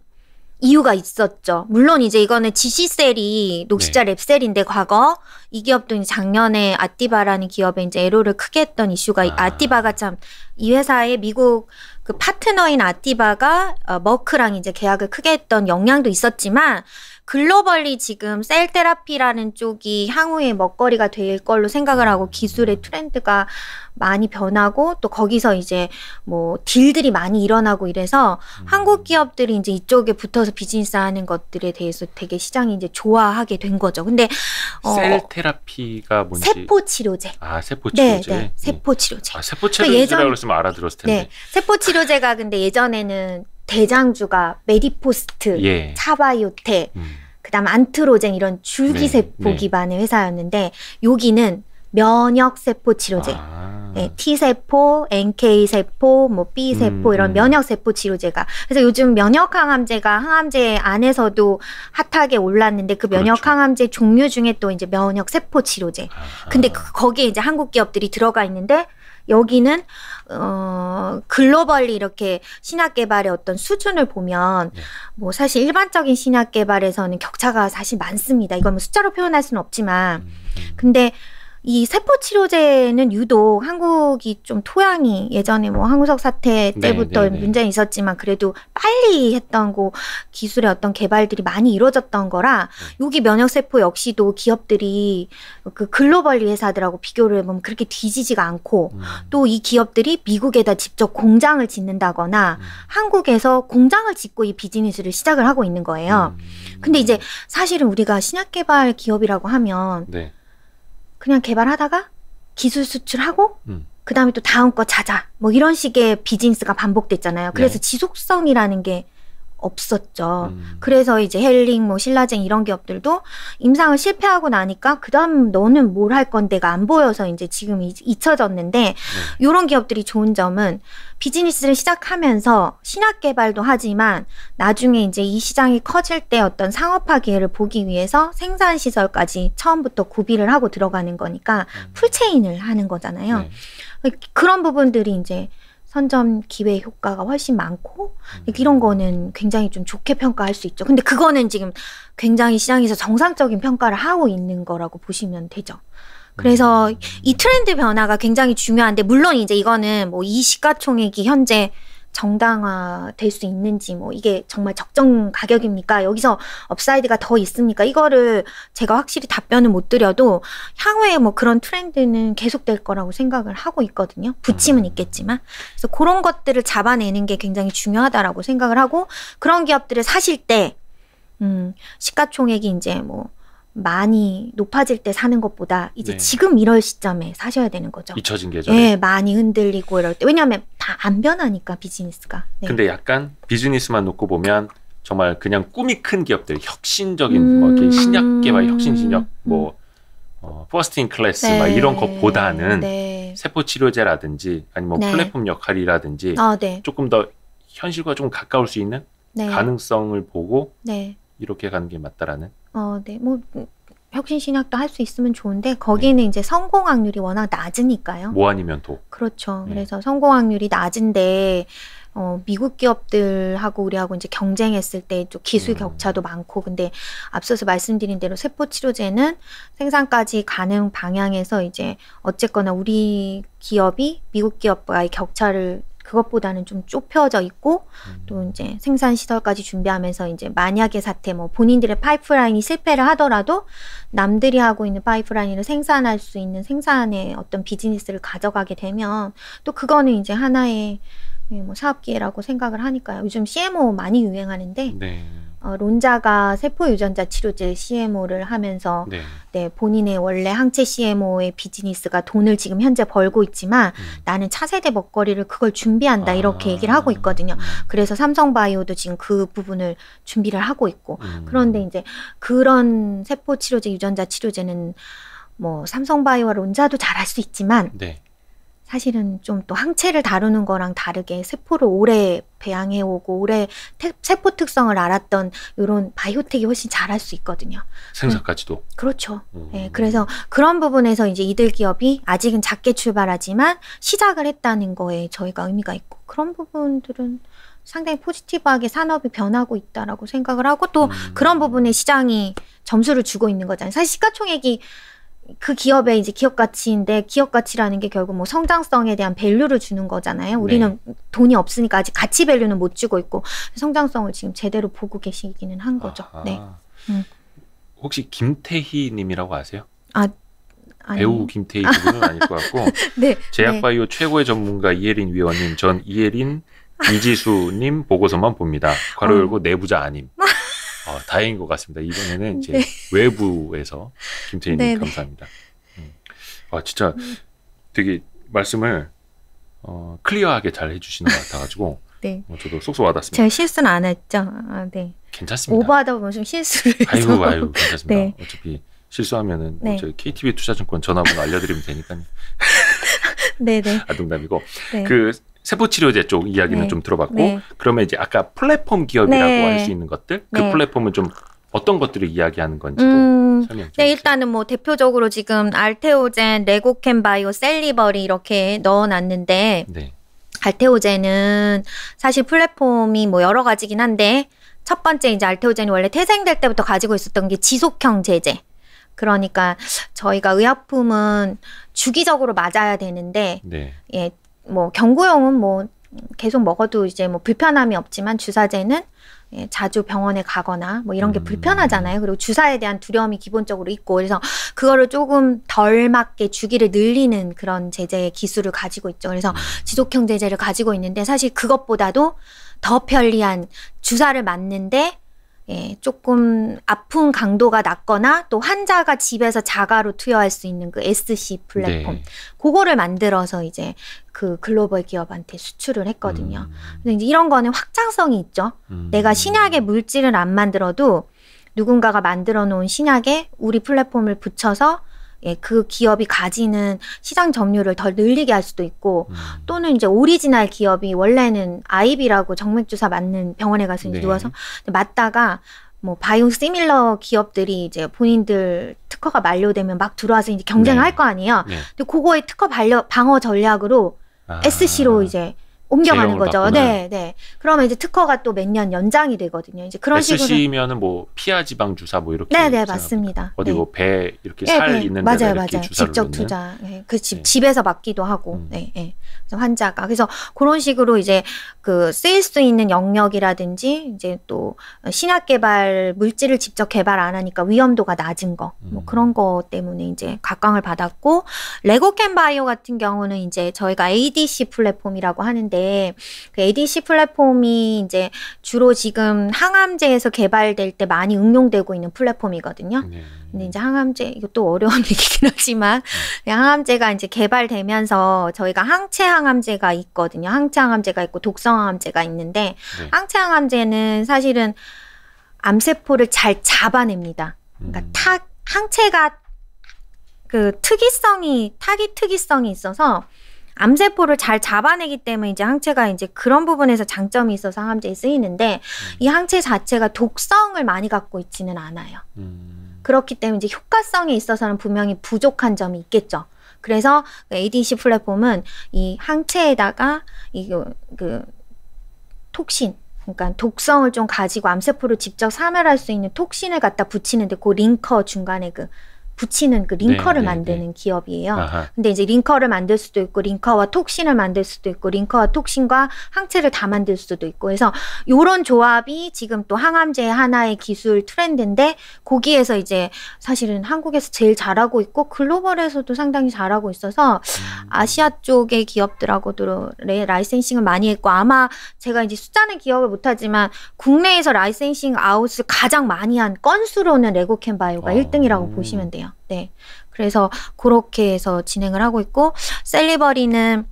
이유가 있었죠. 물론 이제 이거는 GC셀이 녹십자 랩셀인데 과거 이 기업도 이제 작년에 아띠바라는 기업에 이제 애로를 크게 했던 이슈가 아띠바가 참 이 회사의 미국 그 파트너인 아띠바가 머크랑 이제 계약을 크게 했던 영향도 있었지만 글로벌리 지금 셀 테라피라는 쪽이 향후에 먹거리가 될 걸로 생각을 하고 기술의 트렌드가 많이 변하고 또 거기서 이제 뭐 딜들이 많이 일어나고 이래서 한국 기업들이 이제 이쪽에 붙어서 비즈니스 하는 것들에 대해서 되게 시장이 이제 좋아하게 된 거죠. 근데 셀 테라피가 뭔지. 세포 치료제. 세포 치료제. 네, 세포 치료제. 세포 치료제라고 그랬으면 알아들었을 텐데. 네, 세포 치료제가 근데 예전에는 대장주가 메디포스트, 차바이오텍, 그다음 안트로젠 이런 줄기세포 기반의 회사였는데 여기는 면역세포 치료제. 네, T세포, NK세포, 뭐 B세포 이런 면역세포 치료제가. 그래서 요즘 면역항암제가 항암제 안에서도 핫하게 올랐는데 그 면역항암제 종류 중에 또 이제 면역세포 치료제. 근데 거기에 이제 한국 기업들이 들어가 있는데 여기는 글로벌리 이렇게 신약 개발의 어떤 수준을 보면 뭐 사실 일반적인 신약 개발에서는 격차가 사실 많습니다. 이건 뭐 숫자로 표현할 수는 없지만 근데 이 세포 치료제는 유독 한국이 좀 토양이 예전에 뭐 항우석 사태 때부터 문제는 있었지만 그래도 빨리 했던 거 기술의 어떤 개발들이 많이 이루어졌던 거라 여기 면역세포 역시도 기업들이 그 글로벌 회사들하고 비교를 해보면 그렇게 뒤지지가 않고 또 이 기업들이 미국에다 직접 공장을 짓는다거나 한국에서 공장을 짓고 이 비즈니스를 시작을 하고 있는 거예요. 근데 이제 사실은 우리가 신약 개발 기업이라고 하면 네. 그냥 개발하다가 기술 수출하고 그다음에 또 다음 거 찾아 뭐 이런 식의 비즈니스가 반복됐잖아요. 그래서 네. 지속성이라는 게 없었죠. 그래서 이제 헬링, 뭐 신라젠 이런 기업들도 임상을 실패하고 나니까 그다음 너는 뭘 할 건데가 안 보여서 이제 지금 잊혀졌는데 이런 기업들이 좋은 점은 비즈니스를 시작하면서 신약 개발도 하지만 나중에 이제 이 시장이 커질 때 어떤 상업화 기회를 보기 위해서 생산 시설까지 처음부터 구비를 하고 들어가는 거니까 풀체인을 하는 거잖아요. 그런 부분들이 이제 선점 기회 효과가 훨씬 많고 이런 거는 굉장히 좀 좋게 평가할 수 있죠. 근데 그거는 지금 굉장히 시장에서 정상적인 평가를 하고 있는 거라고 보시면 되죠. 그래서 이 트렌드 변화가 굉장히 중요한데 물론 이제 이거는 뭐 이 시가총액이 현재 정당화될 수 있는지 뭐 이게 정말 적정 가격입니까? 여기서 업사이드가 더 있습니까? 이거를 제가 확실히 답변을 못 드려도 향후에 뭐 그런 트렌드는 계속될 거라고 생각을 하고 있거든요. 부침은 있겠지만. 그래서 그런 것들을 잡아내는 게 굉장히 중요하다라고 생각을 하고 그런 기업들을 사실 때 시가총액이 이제 뭐 많이 높아질 때 사는 것보다 이제 지금 이럴 시점에 사셔야 되는 거죠. 잊혀진 계절에. 네, 많이 흔들리고 이럴 때. 왜냐하면 다 안 변하니까 비즈니스가. 네. 근데 약간 비즈니스만 놓고 보면 정말 그냥 꿈이 큰 기업들, 혁신적인 뭐 이렇게 신약 개발, 혁신신약 뭐 퍼스트 인 클래스 막 이런 것보다는 세포 치료제라든지 아니면 뭐 플랫폼 역할이라든지 조금 더 현실과 좀 가까울 수 있는 가능성을 보고 이렇게 가는 게 맞다라는. 네. 뭐 혁신 신약도 할 수 있으면 좋은데 거기는 이제 성공 확률이 워낙 낮으니까요. 뭐 아니면 도. 그렇죠. 그래서 성공 확률이 낮은데 미국 기업들하고 우리하고 이제 경쟁했을 때 좀 기술 격차도 많고 근데 앞서서 말씀드린 대로 세포 치료제는 생산까지 가는 방향에서 이제 어쨌거나 우리 기업이 미국 기업과의 격차를 그것보다는 좀 좁혀져 있고 또 이제 생산 시설까지 준비하면서 이제 만약의 사태 뭐 본인들의 파이프라인이 실패를 하더라도 남들이 하고 있는 파이프라인을 생산할 수 있는 생산의 어떤 비즈니스를 가져가게 되면 또 그거는 이제 하나의 뭐 사업 기회라고 생각을 하니까요. 요즘 CMO 많이 유행하는데 론자가 세포 유전자 치료제 CMO를 하면서 본인의 원래 항체 CMO의 비즈니스가 돈을 지금 현재 벌고 있지만 나는 차세대 먹거리를 그걸 준비한다 이렇게 얘기를 하고 있거든요. 그래서 삼성바이오도 지금 그 부분을 준비를 하고 있고 그런데 이제 그런 세포 치료제 유전자 치료제는 뭐 삼성바이오와 론자도 잘할 수 있지만 사실은 좀 또 항체를 다루는 거랑 다르게 세포를 오래 배양해오고 오래 세포 특성을 알았던 이런 바이오텍이 훨씬 잘할 수 있거든요. 생산까지도. 그렇죠. 네, 그래서 그런 부분에서 이제 이들 기업이 아직은 작게 출발하지만 시작을 했다는 거에 저희가 의미가 있고 그런 부분들은 상당히 포지티브하게 산업이 변하고 있다라고 생각을 하고 또 그런 부분에 시장이 점수를 주고 있는 거잖아요. 사실 시가총액이 그 기업의 이제 기업 가치인데 기업 가치라는 게 결국 뭐 성장성에 대한 밸류를 주는 거잖아요. 우리는 돈이 없으니까 아직 가치 밸류는 못 주고 있고 성장성을 지금 제대로 보고 계시기는 한 거죠. 혹시 김태희 님이라고 아세요? 아니. 배우 김태희 그분은 아닐 것 같고 제약바이오 최고의 전문가 이혜린 위원님, 전 이혜린 이지수님 보고서만 봅니다. 괄호 열고 내부자 아님. 다행인 것 같습니다. 이번에는 이제 외부에서 김태희님 감사합니다. 진짜 되게 말씀을 클리어하게 잘 해주시는 것 같아가지고 저도 쏙쏙 와닿습니다. 제가 실수는 안 했죠. 괜찮습니다. 오버하다 보면 좀 실수를 해서. 아이고 괜찮습니다. 어차피 실수하면은 저희 KTB 투자증권 전화번호 알려드리면 되니까요. 네네. 농담이고 그 세포치료제 쪽 이야기는 좀 들어봤고 그러면 이제 아까 플랫폼 기업이라고 할 수 있는 것들 그 플랫폼은 좀 어떤 것들을 이야기하는 건지도 설명 좀 일단은 뭐 대표적으로 지금 알테오젠, 레고캠바이오, 셀리버리 이렇게 넣어놨는데 알테오젠은 사실 플랫폼이 뭐 여러 가지긴 한데 첫 번째 이제 알테오젠이 원래 태생될 때부터 가지고 있었던 게 지속형 제제 그러니까 저희가 의약품은 주기적으로 맞아야 되는데 네. 예, 뭐 경구용은 뭐 계속 먹어도 이제 뭐 불편함이 없지만 주사제는 예, 자주 병원에 가거나 뭐 이런 게 불편하잖아요. 그리고 주사에 대한 두려움이 기본적으로 있고 그래서 그거를 조금 덜 맞게 주기를 늘리는 그런 제제의 기술을 가지고 있죠. 그래서 지속형 제제를 가지고 있는데 사실 그것보다도 더 편리한 주사를 맞는데 예, 조금 아픈 강도가 낮거나 또 환자가 집에서 자가로 투여할 수 있는 그 SC 플랫폼 네. 그거를 만들어서 이제 그 글로벌 기업한테 수출을 했거든요. 근데 이제 이런 거는 확장성이 있죠. 내가 신약의 물질을 안 만들어도 누군가가 만들어 놓은 신약에 우리 플랫폼을 붙여서 예, 그 기업이 가지는 시장 점유율을 더 늘리게 할 수도 있고 또는 이제 오리지널 기업이 원래는 아이비라고 정맥주사 맞는 병원에 가서 이제 네. 누워서 맞다가 뭐 바이오시밀러 기업들이 이제 본인들 특허가 만료되면 막 들어와서 이제 경쟁을 네. 할 거 아니에요. 네. 근데 그거의 특허 방어 전략으로 SC로 이제 옮겨가는 거죠. 바꾸는. 네, 네. 그러면 이제 특허가 또 몇 년 연장이 되거든요. 이제 그런 식으로. SC면은 뭐 피하 지방 주사 뭐 이렇게 네, 네, 생각합니다. 맞습니다. 어디 네. 뭐 배 이렇게 네, 살 네. 있는 맞아요, 데다 이렇게 맞아요. 주사를 직접 놓는. 투자. 네. 그 네. 집에서 맞기도 하고. 네, 네. 그래서 환자가. 그래서 그런 식으로 이제 그 쓰일 수 있는 영역이라든지 이제 또 신약 개발 물질을 직접 개발 안 하니까 위험도가 낮은 거. 뭐 그런 거 때문에 이제 각광을 받았고 레고캔 바이오 같은 경우는 이제 저희가 ADC 플랫폼이라고 하는데 그 ADC 플랫폼이 이제 주로 지금 항암제에서 개발될 때 많이 응용되고 있는 플랫폼이거든요. 네. 근데 이제 항암제 이것도 어려운 얘기긴 하지만 항암제가 이제 개발되면서 저희가 항체 항암제가 있거든요. 항체 항암제가 있고 독성 항암제가 있는데 네. 항체 항암제는 사실은 암세포를 잘 잡아냅니다. 그러니까 항체가 그 타깃 특이성이 있어서 암세포를 잘 잡아내기 때문에 이제 항체가 이제 그런 부분에서 장점이 있어서 항암제에 쓰이는데 이 항체 자체가 독성을 많이 갖고 있지는 않아요. 그렇기 때문에 이제 효과성에 있어서는 분명히 부족한 점이 있겠죠. 그래서 ADC 플랫폼은 이 항체에다가 그 톡신, 그러니까 독성을 좀 가지고 암세포를 직접 사멸할 수 있는 톡신을 갖다 붙이는데 그 링커 중간에 붙이는 그 링커를 만드는 기업이에요. 아하. 근데 이제 링커를 만들 수도 있고 링커와 톡신을 만들 수도 있고 링커와 톡신과 항체를 다 만들 수도 있고 그래서 요런 조합이 지금 또 항암제의 하나의 기술 트렌드인데 거기에서 이제 사실은 한국에서 제일 잘하고 있고 글로벌에서도 상당히 잘하고 있어서 아시아 쪽의 기업들하고도 라이센싱을 많이 했고 아마 제가 이제 숫자는 기억을 못하지만 국내에서 라이센싱 아웃을 가장 많이 한 건수로는 레고캔 바이오가 1등이라고 보시면 돼요. 네. 그래서 그렇게 해서 진행을 하고 있고 셀리버리는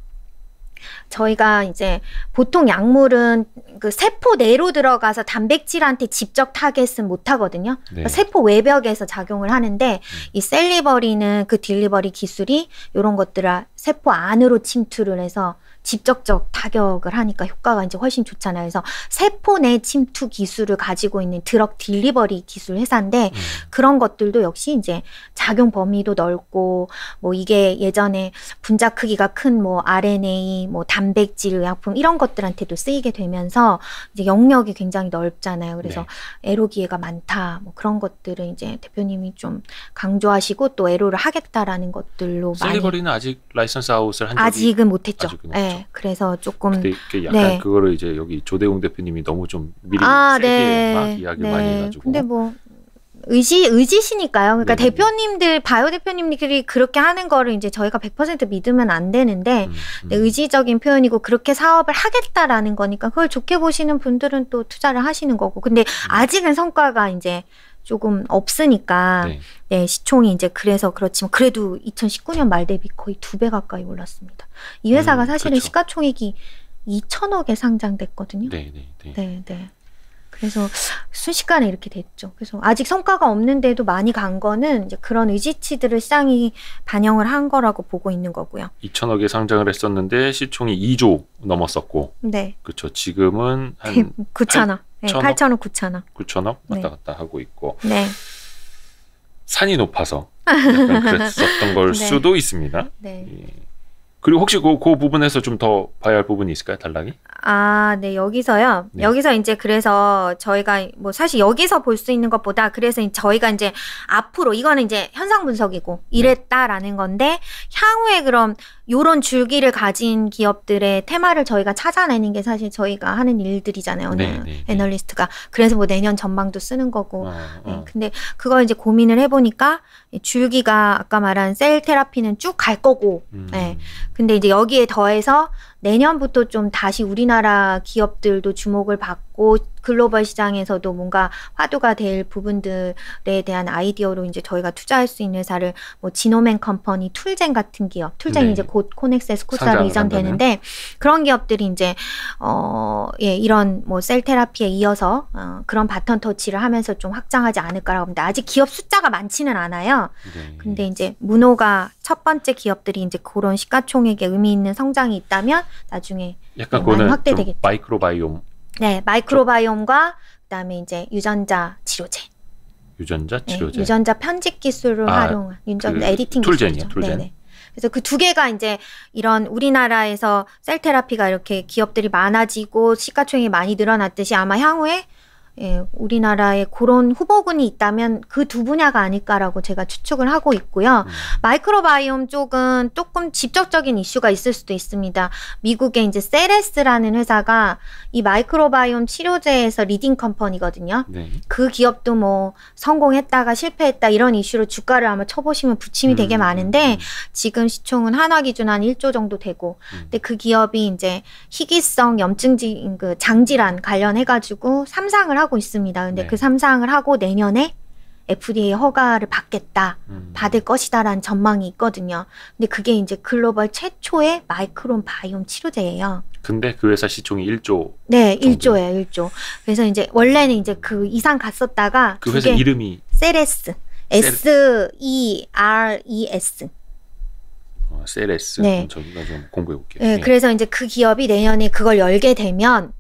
저희가 이제 보통 약물은 그 세포 내로 들어가서 단백질한테 직접 타겟은 못 하거든요. 네. 그러니까 세포 외벽에서 작용을 하는데 이 셀리버리는 그 딜리버리 기술이 이런 것들을 세포 안으로 침투를 해서 직접적 타격을 하니까 효과가 이제 훨씬 좋잖아요. 그래서 세포 내 침투 기술을 가지고 있는 드럭 딜리버리 기술 회사인데 그런 것들도 역시 이제 작용 범위도 넓고 뭐 이게 예전에 분자 크기가 큰 뭐 RNA, 뭐 단백질 의약품 이런 것들한테도 쓰이게 되면서 이제 영역이 굉장히 넓잖아요. 그래서 애로 기회가 많다. 뭐 그런 것들을 이제 대표님이 좀 강조하시고 또 애로를 하겠다라는 것들로 많이 셀리버리는 아직 라이선스 아웃을 한 적이 아직은 못했죠. 아직은 네. 없죠. 그래서 조금 근데 이게 약간 네. 그거를 이제 여기 조대웅 대표님이 너무 좀 미리 세게 네. 막 이야기를 많이 해가지고. 근데 뭐 의지시니까요. 그러니까 네네. 대표님들 바이오 대표님들이 그렇게 하는 거를 이제 저희가 100% 믿으면 안 되는데 네, 의지적인 표현이고 그렇게 사업을 하겠다라는 거니까 그걸 좋게 보시는 분들은 또 투자를 하시는 거고. 근데 아직은 성과가 이제 조금 없으니까 네. 네, 시총이 이제 그래서 그렇지만 그래도 2019년 말 대비 거의 2배 가까이 올랐습니다. 이 회사가 사실은 그렇죠. 시가총액이 2천억에 상장됐거든요. 네, 네, 네. 네, 네. 그래서 순식간에 이렇게 됐죠. 그래서 아직 성과가 없는데도 많이 간 거는 이제 그런 의지치들을 시장이 반영을 한 거라고 보고 있는 거고요. 2천억에 상장을 했었는데 시총이 2조 넘었었고, 네. 그렇죠. 지금은 한 9천억. 네, 8천억? 8천억, 9천억. 9천억 네. 왔다 갔다 하고 있고, 네. 산이 높아서 약간 그랬었던 걸 네. 수도 있습니다. 네. 예. 그리고 혹시 그 부분에서 좀 더 봐야 할 부분이 있을까요? 단락이? 아, 네, 여기서요. 네. 여기서 이제 그래서 저희가 뭐 사실 여기서 볼 수 있는 것보다 그래서 저희가 이제 앞으로 이거는 이제 현상 분석이고 이랬다라는 건데 향후에 그럼 요런 줄기를 가진 기업들의 테마를 저희가 찾아내는 게 사실 저희가 하는 일들이잖아요. 네, 네, 애널리스트가. 그래서 뭐 내년 전망도 쓰는 거고. 네. 네, 근데 그걸 이제 고민을 해보니까 줄기가 아까 말한 셀 테라피는 쭉 갈 거고. 네. 근데 이제 여기에 더해서 내년부터 좀 다시 우리나라 기업들도 주목을 받고 글로벌 시장에서도 뭔가 화두가 될 부분들에 대한 아이디어로 이제 저희가 투자할 수 있는 회사를 뭐 지노맨 컴퍼니, 툴젠 같은 기업, 툴젠이 네. 이제 곧 코넥스에서 코스닥으로 이전되는데 그런 기업들이 이제 예, 이런 뭐 셀 테라피에 이어서 그런 바턴 터치를 하면서 좀 확장하지 않을까라고 합니다. 아직 기업 숫자가 많지는 않아요. 네. 근데 이제 문호가 첫 번째 기업들이 이제 그런 시가총액에 의미 있는 성장이 있다면 나중에 약간 많이 그거는 확대되겠죠. 좀 마이크로바이옴. 네, 마이크로바이옴과 그다음에 이제 유전자 치료제. 유전자 치료제. 네, 유전자 편집 기술을 활용한 유전자 에디팅 툴젠이요, 기술이죠. 툴젠. 네네. 그래서 그 두 개가 이제 이런 우리나라에서 셀 테라피가 이렇게 기업들이 많아지고 시가총액이 많이 늘어났듯이 아마 향후에 예, 우리나라에 그런 후보군이 있다면 그 두 분야가 아닐까라고 제가 추측을 하고 있고요. 마이크로바이옴 쪽은 조금 직접적인 이슈가 있을 수도 있습니다. 미국의 이제 세레스라는 회사가 이 마이크로바이옴 치료제에서 리딩 컴퍼니거든요. 네. 그 기업도 뭐 성공했다가 실패했다 이런 이슈로 주가를 아마 쳐보시면 부침이 되게 많은데 지금 시총은 한화 기준 한 1조 정도 되고 근데 그 기업이 이제 희귀성 염증 그 장질환 관련해가지고 3상을 하고 있습니다. 근데 네. 그 3상을 하고 내년에 FDA 허가를 받겠다, 받을 것이다라는 전망이 있거든요. 근데 그게 이제 글로벌 최초의 마이크로바이옴 치료제예요. 근데 그 회사 시총이 1조. 네, 정도. 1조예요, 1조. 그래서 이제 원래는 이제 그 이상 갔었다가 그 회사 이름이 세레스, SERES. 세레스. 네. 저기가 좀 공부해 볼게요. 네, 그래서 이제 그 기업이 내년에 그걸 열게 되면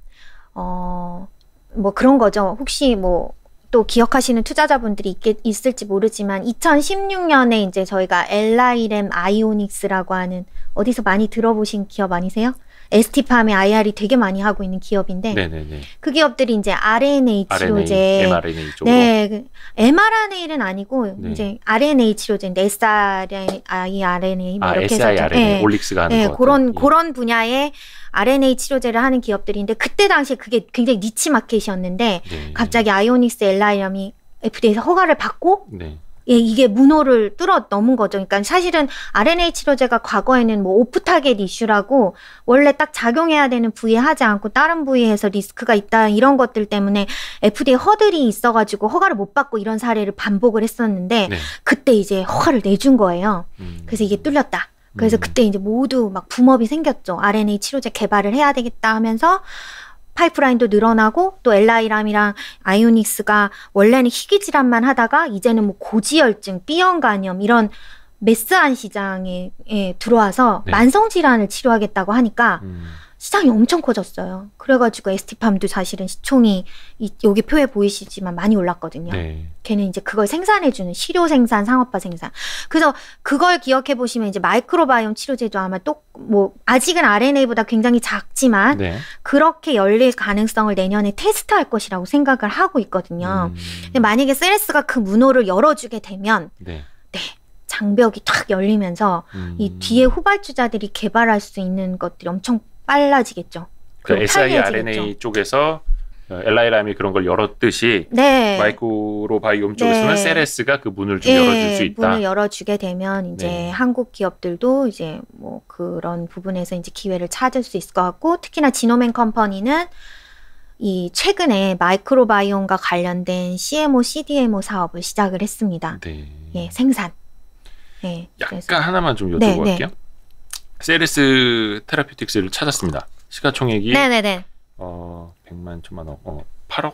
뭐 그런 거죠. 혹시 뭐 또 기억하시는 투자자분들이 있을지 모르지만 2016년에 이제 저희가 엘라이렘 아이오닉스라고 하는 어디서 많이 들어보신 기업 아니세요? ST팜의 IR이 되게 많이 하고 있는 기업인데 네네네. 그 기업들이 이제 RNA 치료제, mRNA 쪽으로. 네, mRNA는 아니고 네. 이제 RNA 치료제인데 siRNA 뭐 이렇게 해서 siRNA 올릭스가 하는 네, 것 그런 같아요. 그런 분야의 RNA 치료제를 하는 기업들인데 그때 당시에 그게 굉장히 니치 마켓이었는데 네. 갑자기 아이오닉스 엘라이엄이 FDA에서 허가를 받고 네. 예, 이게 문호를 뚫어 넘은 거죠. 그러니까 사실은 RNA 치료제가 과거에는 뭐 오프 타겟 이슈라고 원래 딱 작용해야 되는 부위에 하지 않고 다른 부위에서 리스크가 있다 이런 것들 때문에 FDA 허들이 있어가지고 허가를 못 받고 이런 사례를 반복을 했었는데 네. 그때 이제 허가를 내준 거예요. 그래서 이게 뚫렸다. 그래서 그때 이제 모두 막 붐업이 생겼죠. RNA 치료제 개발을 해야 되겠다 하면서 파이프라인도 늘어나고 또 엘라이람이랑 아이오닉스가 원래는 희귀 질환만 하다가 이제는 뭐 고지혈증, B형 간염 이런 메스한 시장에 들어와서 네. 만성 질환을 치료하겠다고 하니까 시장이 엄청 커졌어요. 그래가지고 ST팜도 사실은 시총이 여기 표에 보이시지만 많이 올랐거든요. 네. 걔는 이제 그걸 생산해주는 시료 생산, 상업화 생산. 그래서 그걸 기억해 보시면 이제 마이크로바이옴 치료제도 아마 또 뭐 아직은 RNA보다 굉장히 작지만 네. 그렇게 열릴 가능성을 내년에 테스트할 것이라고 생각을 하고 있거든요. 근데 만약에 세레스가 그 문호를 열어주게 되면 네. 장벽이 탁 열리면서 이 뒤에 후발주자들이 개발할 수 있는 것들이 엄청 빨라지겠죠. 그 siRNA 편리해지겠죠. 쪽에서 엘라이람이 그런 걸 열었듯이 네. 마이크로바이옴 쪽에서는 네. 세레스가 그 문을 좀 열어줄 수 있다. 문을 열어주게 되면 이제 네. 한국 기업들도 이제 뭐 그런 부분에서 이제 기회를 찾을 수 있을 것 같고 특히나 지노맨 컴퍼니는 이 최근에 마이크로바이옴과 관련된 CMO, CDMO 사업을 시작을 했습니다. 네. 예, 생산. 예. 약간 하나만 좀 여쭤보고 네, 네. 할게요. 세레스 테라피틱스를 찾았습니다. 시가총액이 네네네. 100만 천만 원, 8억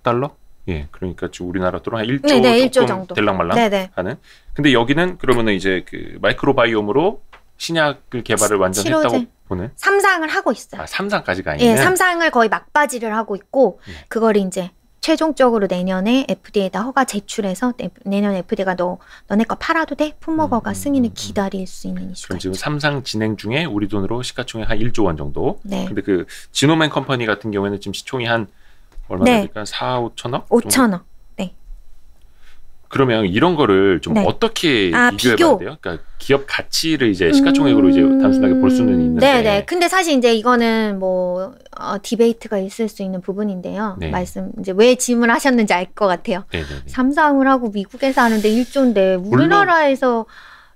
달러? 예, 그러니까 지금 우리나라 돈으로 한 1조 네네, 1조 조금 정도. 될랑말랑 네네. 하는. 근데 여기는 그러면은 이제 그 마이크로바이옴으로 신약을 개발을 완전 치료제. 했다고 보는. 3상을 하고 있어요. 3상까지가 예, 아니면. 3상을 거의 막바지를 하고 있고 네. 그걸 이제 최종적으로 내년에 FDA에다 허가 제출해서 내년 FDA가 너네 거 팔아도 돼? 품목허가 승인을 기다릴 수 있는 이슈가 그럼 지금 있죠. 3상 진행 중에 우리 돈으로 시가총액 한 1조 원 정도. 네. 근데 그 지노맨 컴퍼니 같은 경우에는 지금 시총이 한 얼마나 네. 될까? 4, 5천억? 5천억. 네. 그러면 이런 거를 좀 네. 어떻게 비교해 비교. 봐야 돼요? 그러니까 기업 가치를 이제 시가총액으로 이제 단순하게 볼 수는 있는데. 네네. 근데 사실 이제 이거는 뭐 디베이트가 있을 수 있는 부분인데요. 네. 이제 왜 질문하셨는지 알 것 같아요. 네네네. 삼상을 하고 미국에서 하는데 1조인데 우리나라에서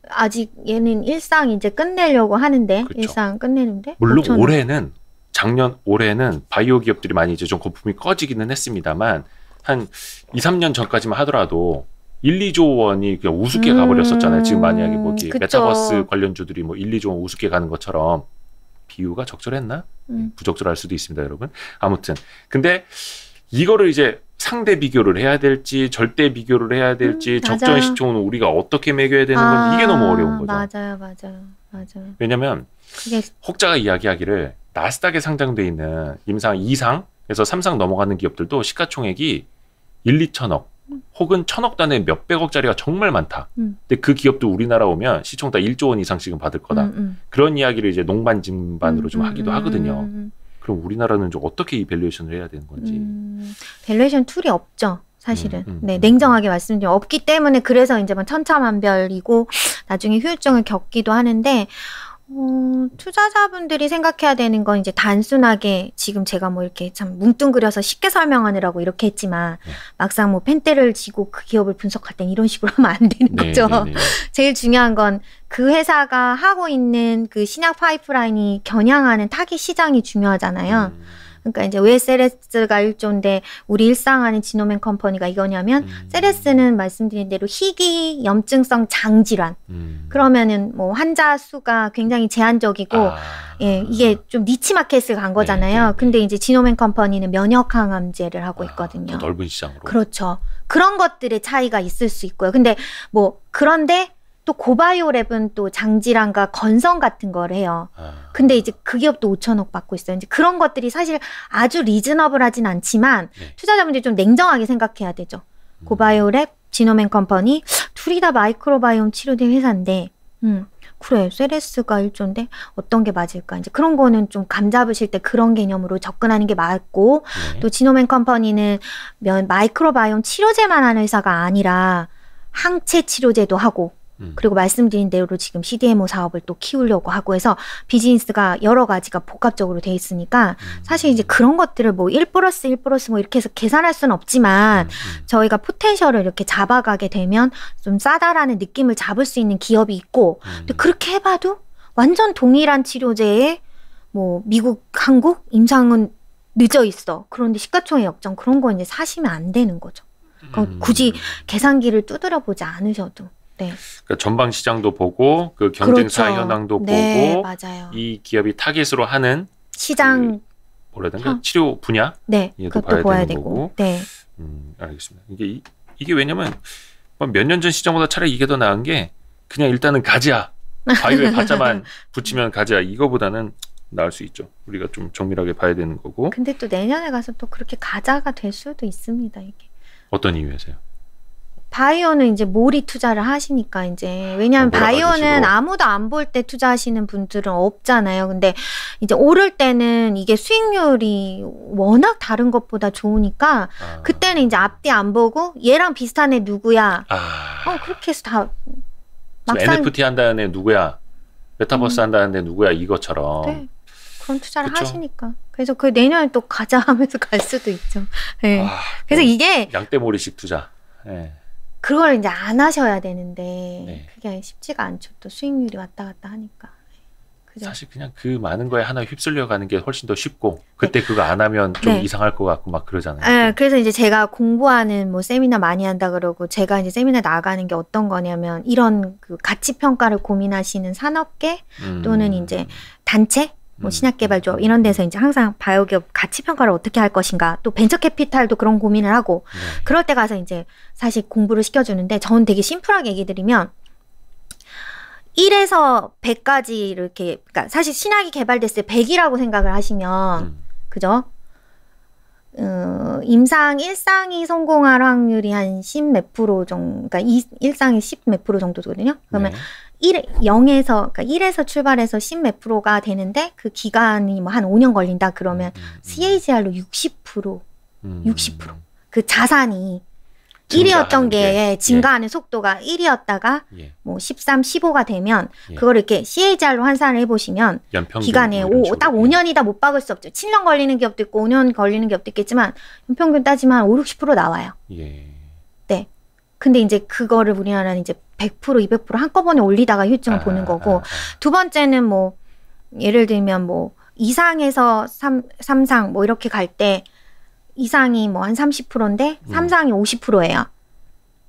아직 얘는 일상 이제 끝내려고 하는데 그쵸. 일상 끝내는데 물론 5천억. 올해는 바이오 기업들이 많이 이제 좀 거품이 꺼지기는 했습니다만 한 2, 3년 전까지만 하더라도 1, 2조 원이 그냥 우습게 가버렸었잖아요. 지금 만약에 뭐 그쵸. 메타버스 관련주들이 뭐 1, 2조 원 우습게 가는 것처럼 비유가 적절했나? 부적절할 수도 있습니다, 여러분. 아무튼 근데 이거를 이제 상대 비교를 해야 될지 절대 비교를 해야 될지 적정 맞아요. 시총은 우리가 어떻게 매겨야 되는 건지 이게 너무 어려운 거죠. 맞아요. 왜냐면 그게 혹자가 이야기하기를 나스닥에 상장돼 있는 임상 2상에서 3상 넘어가는 기업들도 시가총액이 1, 2천억 혹은 천억 단위 몇백억짜리가 정말 많다. 근데 그 기업도 우리나라 오면 시총 다 1조 원 이상씩은 받을 거다. 그런 이야기를 이제 농반진반으로 좀 하기도 하거든요. 그럼 우리나라는 좀 어떻게 이 밸류에이션을 해야 되는 건지. 밸류에이션 툴이 없죠. 사실은. 네, 냉정하게 말씀드리면 없기 때문에 그래서 이제 뭐 천차만별이고 나중에 후유증을 겪기도 하는데 투자자분들이 생각해야 되는 건 이제 단순하게 지금 제가 뭐 이렇게 참 뭉뚱그려서 쉽게 설명하느라고 이렇게 했지만 막상 뭐 펜대를 쥐고 그 기업을 분석할 땐 이런 식으로 하면 안 되는 거죠. 제일 중요한 건 그 회사가 하고 있는 그 신약 파이프라인이 겨냥하는 타깃 시장이 중요하잖아요. 그러니까 이제 왜 세레스가 1조인데 우리 일상하는 지노맨 컴퍼니가 이거냐면 세레스는 말씀드린 대로 희귀 염증성 장질환 그러면은 뭐 환자 수가 굉장히 제한적이고 예, 이게 좀 니치 마켓을 간 거잖아요. 근데 이제 지노맨 컴퍼니는 면역 항암제를 하고 있거든요. 더 넓은 시장으로. 그렇죠. 그런 것들의 차이가 있을 수 있고요. 근데 뭐 그런데 또 고바이오랩은 또 장질환과 건성 같은 걸 해요. 근데 이제 그 기업도 5천억 받고 있어요. 이제 그런 것들이 사실 아주 리즈너블하진 않지만 투자자분들이 좀 냉정하게 생각해야 되죠. 고바이오랩, 지노맨 컴퍼니 둘이 다 마이크로바이옴 치료제 회사인데 그래 세레스가 1조인데 어떤 게 맞을까 이제 그런 거는 좀 감 잡으실 때 그런 개념으로 접근하는 게 맞고 또 지노맨 컴퍼니는 마이크로바이옴 치료제만 하는 회사가 아니라 항체 치료제도 하고 그리고 말씀드린 대로 지금 CDMO 사업을 또 키우려고 하고 해서 비즈니스가 여러 가지가 복합적으로 돼 있으니까 사실 이제 그런 것들을 뭐 1 플러스 1 플러스 뭐 이렇게 해서 계산할 수는 없지만 저희가 포텐셜을 이렇게 잡아가게 되면 좀 싸다라는 느낌을 잡을 수 있는 기업이 있고 근데 그렇게 해봐도 완전 동일한 치료제에 뭐 미국, 한국 임상은 늦어 있어. 그런데 시가총액 역전 그런 거 이제 사시면 안 되는 거죠. 그럼 굳이 계산기를 두드려 보지 않으셔도. 네. 그러니까 전방 시장도 보고 그 경쟁사 그렇죠. 현황도 네, 보고 맞아요. 이 기업이 타겟으로 하는 시장 뭐라 해야 되나 치료 분야 네, 얘도 그것도 봐야 봐야 되는 되고. 거고. 네. 알겠습니다. 이게 왜냐면 몇 년 전 시장보다 차라리 이게 더 나은 게 그냥 일단은 가자. 바이오에 가짜만 붙이면 가자. 이거보다는 나을 수 있죠. 우리가 좀 정밀하게 봐야 되는 거고. 근데 또 내년에 가서 또 그렇게 가자가 될 수도 있습니다. 이게. 어떤 이유에서요? 바이오는 이제 몰이 투자를 하시니까 이제 왜냐하면 바이오는 식으로? 아무도 안 볼 때 투자하시는 분들은 없잖아요. 근데 이제 오를 때는 이게 수익률이 워낙 다른 것보다 좋으니까 그때는 이제 앞뒤 안 보고 얘랑 비슷한 애 누구야. 그렇게 해서 다 막상 NFT 한다는 애 누구야? 메타버스 한다는 애 누구야? 이것처럼. 네, 그런 투자를 그쵸? 하시니까. 그래서 그 내년에 또 가자 하면서 갈 수도 있죠. 네. 그래서 이게 양떼머리식 투자. 네. 그걸 이제 안 하셔야 되는데 네. 그게 쉽지가 않죠. 또 수익률이 왔다 갔다 하니까. 그죠? 사실 그냥 그 많은 거에 하나 휩쓸려 가는 게 훨씬 더 쉽고 그때 그거 안 하면 좀 이상할 것 같고 막 그러잖아요. 네, 그래서 이제 제가 공부하는 뭐 세미나 많이 한다 그러고 제가 이제 세미나 나가는 게 어떤 거냐면 이런 그 가치 평가를 고민하시는 산업계 또는 이제 단체 뭐 신약개발조업 이런 데서 이제 항상 바이오기업 가치 평가를 어떻게 할 것인가 또 벤처캐피탈도 그런 고민을 하고 그럴 때 가서 이제 사실 공부를 시켜주는데 저는 되게 심플하게 얘기 드리면 1에서 100까지 이렇게 그러니까 사실 신약이 개발됐을 때 100이라고 생각을 하시면 그죠? 임상 1상이 성공할 확률이 한 10 몇 프로 정도, 그러니까 1상이 10 몇 프로 정도거든요. 그러면 네. 1에서 출발해서 10 몇 프로가 되는데 그 기간이 뭐 한 5년 걸린다 그러면 CAGR로 60%. 그 자산이 1이었던 게 증가하는 속도가 1이었다가 뭐 13, 15가 되면 그거를 이렇게 CAGR로 환산을 해보시면 기간에 딱 5년이다 못 박을 수 없죠. 7년 걸리는 기업도 있고 5년 걸리는 기업도 있겠지만 연평균 따지면 5, 60% 나와요. 네. 근데 이제 그거를 우리나라는 이제 100%, 200% 한꺼번에 올리다가 효율증을 보는 거고 두 번째는 뭐 예를 들면 뭐 2상에서 3상 뭐 이렇게 갈 때 2상이 뭐 한 30%인데 3상이 50%예요.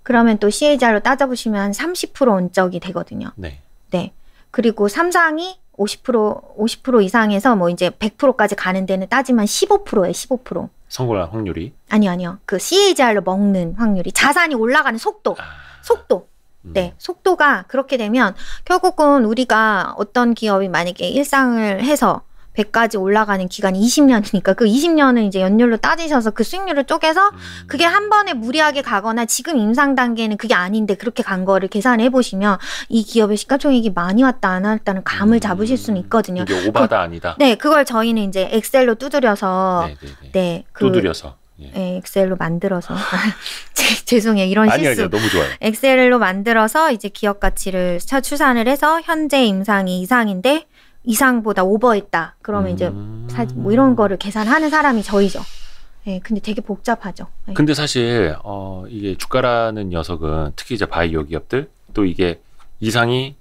그러면 또 CAGR로 따져보시면 30% 언적이 되거든요. 네. 네. 그리고 3상이 50% 이상에서 뭐 이제 100%까지 가는 데는 따지면 15%예요. 15%. 성공할 확률이? 아니요. 그 CAGR로 먹는 확률이 자산이 올라가는 속도. 속도. 네. 속도가 그렇게 되면 결국은 우리가 어떤 기업이 만약에 1상을 해서 100까지 올라가는 기간이 20년이니까 그 20년은 이제 연율로 따지셔서 그 수익률을 쪼개서 그게 한 번에 무리하게 가거나 지금 임상 단계는 그게 아닌데 그렇게 간 거를 계산해 보시면 이 기업의 시가총액이 많이 왔다 안 왔다는 감을 잡으실 수는 있거든요. 이게 오바다 아니다. 네, 그걸 저희는 이제 엑셀로 두드려서 두드려서 네, 엑셀로 만들어서 죄송해요. 이런 실수. 아니요, 너무 좋아요. 엑셀로 만들어서 이제 기업 가치를 추산을 해서 현재 임상이 이상인데 이상보다 오버했다. 그러면 이제 뭐 이런 거를 계산하는 사람이 저희죠. 네, 근데 되게 복잡하죠. 네. 근데 사실 이게 주가라는 녀석은 특히 이제 바이오 기업들 또 이게 이상이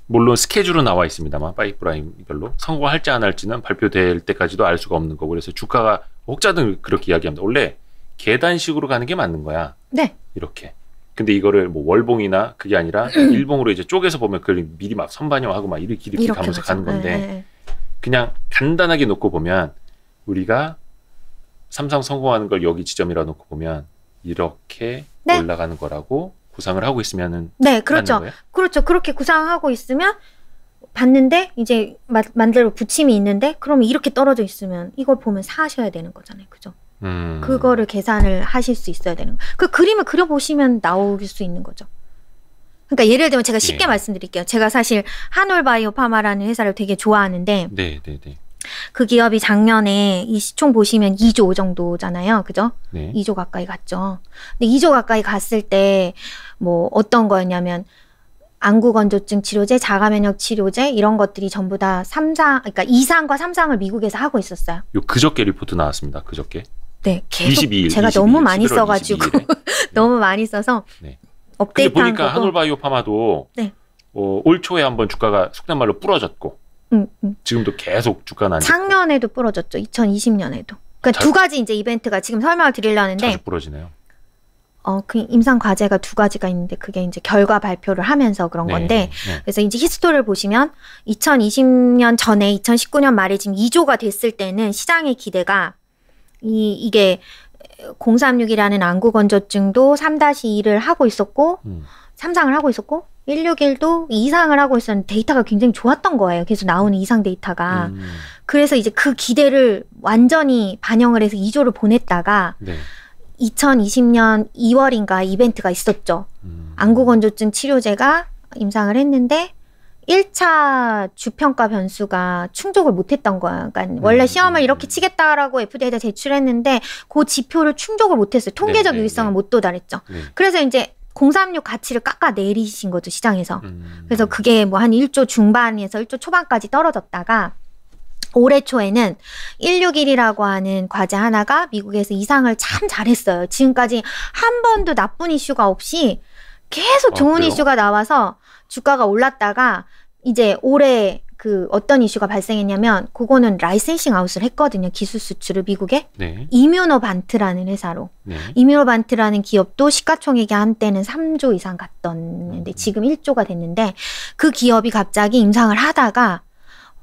물론 스케줄은 나와 있습니다만 파이프라인별로 성공할지 안 할지는 발표될 때까지도 알 수가 없는 거고 그래서 주가가 혹자든 그렇게 이야기합니다. 원래 계단식으로 가는 게 맞는 거야. 네. 이렇게. 근데 이거를 뭐 월봉이나 그게 아니라 일봉으로 이제 쪼개서 보면 그걸 미리 막 선반영하고 막 이렇게 가면서 가는 건데 그냥 간단하게 놓고 보면 우리가 삼성 성공하는 걸 여기 지점이라 놓고 보면 이렇게 올라가는 거라고 구상을 하고 있으면은 네, 그렇죠. 그렇죠. 그렇게 구상하고 있으면 봤는데 이제 만들어 부침이 있는데 그러면 이렇게 떨어져 있으면 이걸 보면 사셔야 되는 거잖아요. 그죠? 그거를 계산을 하실 수 있어야 되는 거예요. 그 그림을 그려보시면 나올 수 있는 거죠. 그러니까 예를 들면 제가 쉽게 말씀드릴게요. 제가 사실 한올바이오파마라는 회사를 되게 좋아하는데 그 기업이 작년에 이 시총 보시면 2조 정도잖아요. 그죠? 2조 가까이 갔죠. 근데 2조 가까이 갔을 때 뭐 어떤 거였냐면 안구건조증 치료제, 자가면역 치료제 이런 것들이 전부 다 3상, 그러니까 2상과 3상을 미국에서 하고 있었어요. 요 그저께 리포트 나왔습니다. 그저께. 네, 계속 22일, 제가 22일, 너무 많이 써가지고 너무 네. 많이 써서 업데이트한 거고. 보니까 한올바이오파마도 올 초에 한번 주가가 속된 말로 부러졌고 지금도 계속 주가는 안 작년에도 부러졌죠. 2020년에도. 그러니까 두 가지 이제 이벤트가 지금 설명을 드리려는데 자주 부러지네요. 그 임상 과제가 두 가지가 있는데 그게 이제 결과 발표를 하면서 그런 건데 그래서 이제 히스토리를 보시면 2020년 전에 2019년 말에 지금 2조가 됐을 때는 시장의 기대가 이게 036이라는 안구건조증도 3-2를 하고 있었고 3상을 하고 있었고 161도 2상을 하고 있었는데 데이터가 굉장히 좋았던 거예요. 계속 나오는 이상 데이터가. 그래서 이제 그 기대를 완전히 반영을 해서 2조를 보냈다가 2020년 2월인가 이벤트가 있었죠. 안구건조증 치료제가 임상을 했는데 1차 주평가 변수가 충족을 못했던 거야. 그러니까 원래 시험을 이렇게 치겠다라고 FDA에다 제출했는데 그 지표를 충족을 못했어요. 통계적 유의성을 못 도달했죠. 그래서 이제 036 가치를 깎아 내리신 거죠, 시장에서. 그래서 그게 뭐 한 1조 중반에서 1조 초반까지 떨어졌다가 올해 초에는 161이라고 하는 과제 하나가 미국에서 이상을 참 잘했어요. 지금까지 한 번도 나쁜 이슈가 없이 계속 좋은 이슈가 나와서 주가가 올랐다가 이제 올해 그 어떤 이슈가 발생했냐면 그거는 라이센싱 아웃을 했거든요. 기술 수출을 미국에. 이뮤노반트라는 회사로. 이뮤노반트라는 기업도 시가총액이 한때는 3조 이상 갔던데 지금 1조가 됐는데 그 기업이 갑자기 임상을 하다가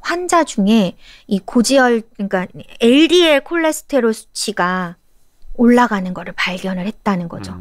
환자 중에 이 고지혈 그러니까 LDL 콜레스테롤 수치가 올라가는 거를 발견을 했다는 거죠.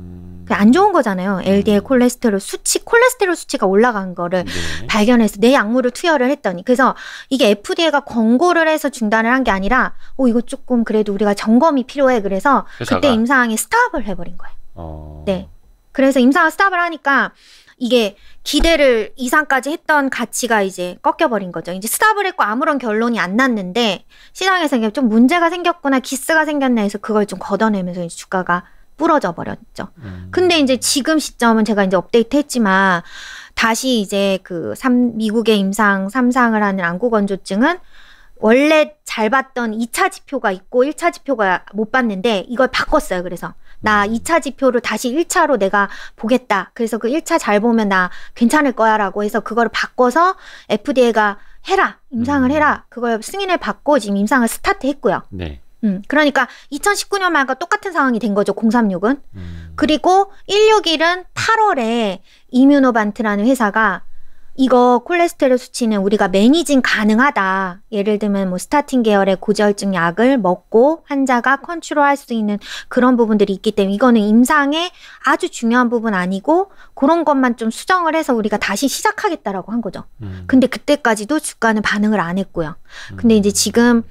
안 좋은 거잖아요. LDL 콜레스테롤 수치가 올라간 거를 네. 발견해서 내 약물을 투여를 했더니, 그래서 이게 FDA가 권고를 해서 중단을 한 게 아니라 이거 조금 그래도 우리가 점검이 필요해. 그래서 회사가? 그때 임상이 스탑을 해버린 거예요. 네. 그래서 임상을 스탑을 하니까 이게 기대를 이상까지 했던 가치가 이제 꺾여버린 거죠. 이제 스탑을 했고 아무런 결론이 안 났는데 시장에서 이게 좀 문제가 생겼구나, 기스가 생겼나 해서 그걸 좀 걷어내면서 이제 주가가 부러져 버렸죠. 근데 이제 지금 시점은 제가 이제 업데이트 했지만 다시 이제 미국의 임상 3상을 하는 안구건조증은 원래 잘 봤던 2차 지표가 있고 1차 지표가 못 봤는데 이걸 바꿨어요. 그래서 나 2차 지표를 다시 1차로 내가 보겠다. 그래서 그 1차 잘 보면 나 괜찮을 거야 라고 해서 그거를 바꿔서 FDA가 해라. 임상을 해라. 그걸 승인을 받고 지금 임상을 스타트 했고요. 네. 그러니까 2019년 말과 똑같은 상황이 된 거죠. 036은. 그리고 161은 8월에 이뮤노반트라는 회사가 이거 콜레스테롤 수치는 우리가 매니징 가능하다. 예를 들면 뭐 스타틴 계열의 고지혈증 약을 먹고 환자가 컨트롤할 수 있는 그런 부분들이 있기 때문에 이거는 임상의 아주 중요한 부분 아니고 그런 것만 좀 수정을 해서 우리가 다시 시작하겠다라고 한 거죠. 근데 그때까지도 주가는 반응을 안 했고요. 근데 이제 지금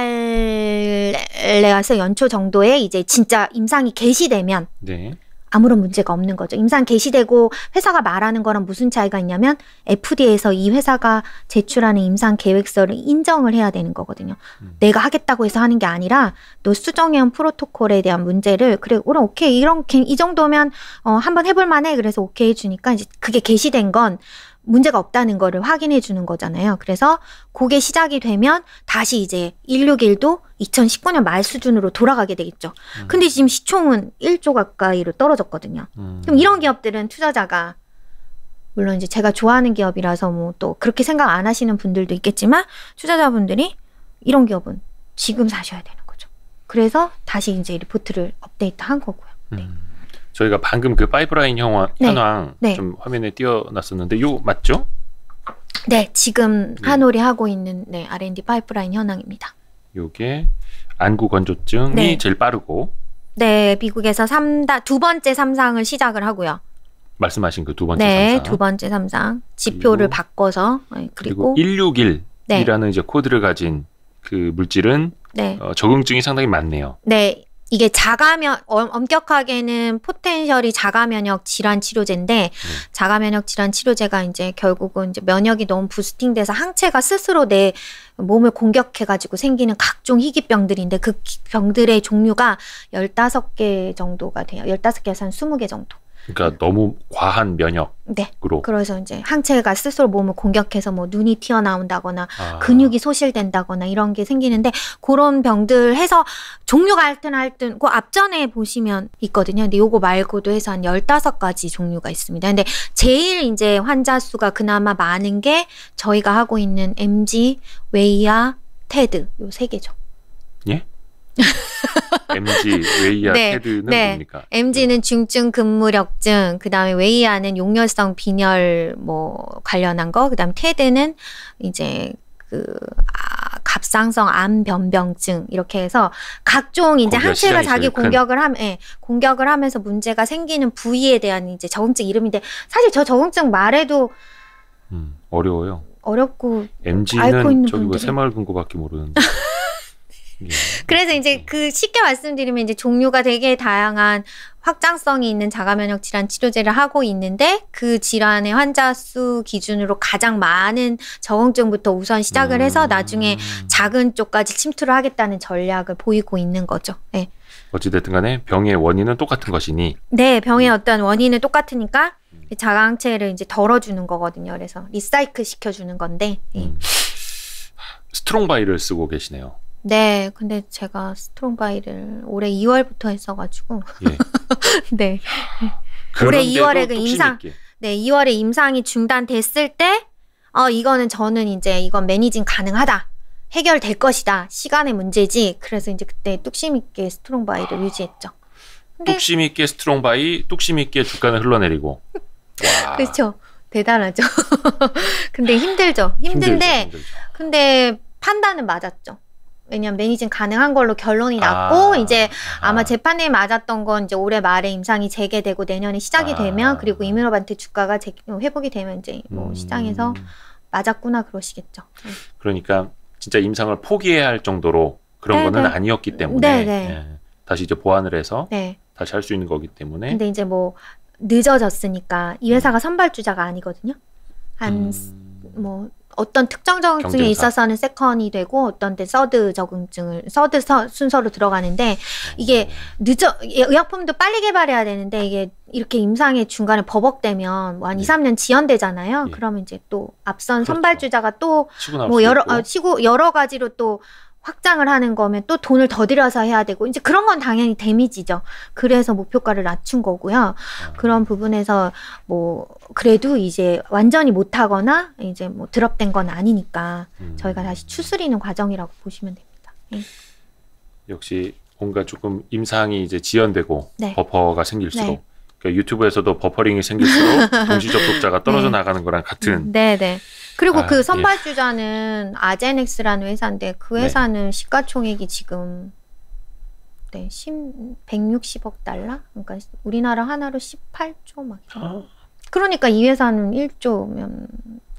연말에 와서 연초 정도에 이제 진짜 임상이 개시되면 네. 아무런 문제가 없는 거죠. 임상 개시되고 회사가 말하는 거랑 무슨 차이가 있냐면 FDA에서 이 회사가 제출하는 임상 계획서를 인정을 해야 되는 거거든요. 내가 하겠다고 해서 하는 게 아니라 너 수정해온 프로토콜에 대한 문제를 그래 그럼 오케이 이 정도면 한번 해볼 만해. 그래서 오케이 해주니까 이제 그게 개시된 건 문제가 없다는 거를 확인해 주는 거잖아요. 그래서 그게 시작이 되면 다시 이제 161도 2019년 말 수준으로 돌아가게 되겠죠. 근데 지금 시총은 1조 가까이로 떨어졌거든요. 그럼 이런 기업들은 투자자가 물론 이제 제가 좋아하는 기업이라서 뭐 또 그렇게 생각 안 하시는 분들도 있겠지만 투자자분들이 이런 기업은 지금 사셔야 되는 거죠. 그래서 다시 이제 리포트를 업데이트 한 거고요. 네. 저희가 방금 그 파이프라인 현황 네. 좀 화면에 띄워놨었는데 요 맞죠? 네, 지금 네. 한올이 하고 있는 R&D 파이프라인 현황입니다. 요게 안구 건조증이 네. 제일 빠르고 네, 미국에서 두 번째 3상을 시작을 하고요. 말씀하신 그 두 번째 네, 3상. 두 번째 3상 지표를 그리고- 바꿔서 그리고 그리고 161이라는 이제 코드를 가진 그 물질은 네, 적응증이 상당히 많네요. 네. 이게 엄격하게는 포텐셜이 자가면역 질환 치료제인데 자가면역 질환 치료제가 이제 결국은 이제 면역이 너무 부스팅돼서 항체가 스스로 내 몸을 공격해가지고 생기는 각종 희귀병들인데 그 병들의 종류가 15개 정도가 돼요. 15개에서 한 20개 정도. 그러니까 너무 과한 면역으로. 네. 그래서 이제 항체가 스스로 몸을 공격해서 뭐 눈이 튀어나온다거나 근육이 소실된다거나 이런 게 생기는데 그런 병들 해서 종류가 하여튼 그 앞전에 보시면 있거든요. 근데 요거 말고도 해서 한 15가지 종류가 있습니다. 근데 제일 이제 환자 수가 그나마 많은 게 저희가 하고 있는 MG, 웨이아, 테드 요 3개죠. 예? MG, 웨이아, 네, 테드는 네. 뭡니까? MG는 중증 근무력증, 그다음에 웨이아는 용혈성 빈혈 뭐 관련한 거, 그다음에 테드는 이제 갑상선 암 변병증 이렇게 해서 각종 이제 거기가 항체가 시장이 자기 제일 큰. 공격을 하면서 문제가 생기는 부위에 대한 이제 적응증 이름인데 사실 저 적응증 말해도 어려워요. 어렵고 앓고 MG는 있는 저기 뭐 분들이. 새마을금고밖에 모르는데. 예. 그래서 이제 쉽게 말씀드리면 이제 종류가 되게 다양한 확장성이 있는 자가면역 질환 치료제를 하고 있는데 그 질환의 환자 수 기준으로 가장 많은 적응증부터 우선 시작을 해서 나중에 작은 쪽까지 침투를 하겠다는 전략을 보이고 있는 거죠. 네. 어찌됐든 간에 병의 원인은 똑같은 것이니 네, 병의 어떤 원인은 똑같으니까 자가항체를 이제 덜어주는 거거든요. 그래서 리사이클 시켜주는 건데. 네. 스트롱바이를 쓰고 계시네요. 네, 근데 제가 스트롱바이를 올해 2월부터 했어가지고. 예. 네. 올해 2월에 그 뚝심 임상, 있게. 네, 2월에 임상이 중단됐을 때, 이거는 저는 이제 이건 매니징 가능하다. 해결될 것이다. 시간의 문제지. 그래서 이제 그때 뚝심 있게 스트롱바이를 유지했죠. 근데 뚝심 있게 스트롱바이, 뚝심 있게 주가는 흘러내리고. 와. 그렇죠. 대단하죠. 근데 힘들죠. 힘든데, 힘들죠. 근데 판단은 맞았죠. 왜냐면 매니징 가능한 걸로 결론이 났고 이제 아마 재판에 맞았던 건 이제 올해 말에 임상이 재개되고 내년에 시작이 되면 그리고 이뮤노반트 주가가 회복이 되면 이제 뭐 시장에서 맞았구나 그러시겠죠. 그러니까 진짜 임상을 포기해야 할 정도로 그런 거는 아니었기 때문에 예, 다시 이제 보완을 해서 다시 할 수 있는 거기 때문에. 근데 이제 뭐 늦어졌으니까 이 회사가 선발주자가 아니거든요. 뭐 어떤 특정 적응증에 있어서는 세컨이 되고 어떤 때 서드 순서로 들어가는데 이게 의약품도 빨리 개발해야 되는데 이게 이렇게 임상의 중간에 버벅대면 뭐 한 2, 3년 지연되잖아요. 그러면 이제 또 앞선 선발주자가 또 뭐 여러 가지로 또 확장을 하는 거면 또 돈을 더 들여서 해야 되고 이제 그런 건 당연히 데미지죠. 그래서 목표가를 낮춘 거고요. 그런 부분에서 뭐 그래도 이제 완전히 못하거나 이제 뭐 드롭된 건 아니니까 저희가 다시 추스리는 과정이라고 보시면 됩니다. 역시 뭔가 조금 임상이 이제 지연되고 버퍼가 생길수록 그러니까 유튜브에서도 버퍼링이 생길수록 동시 접속자가 떨어져 나가는 거랑 같은. 네네. 그리고 그 선발주자는 아제넥스라는 회사인데 그 회사는 시가총액이 지금 160억 달러? 그러니까 우리나라 하나로 18조 막. 그러니까 이 회사는 1조면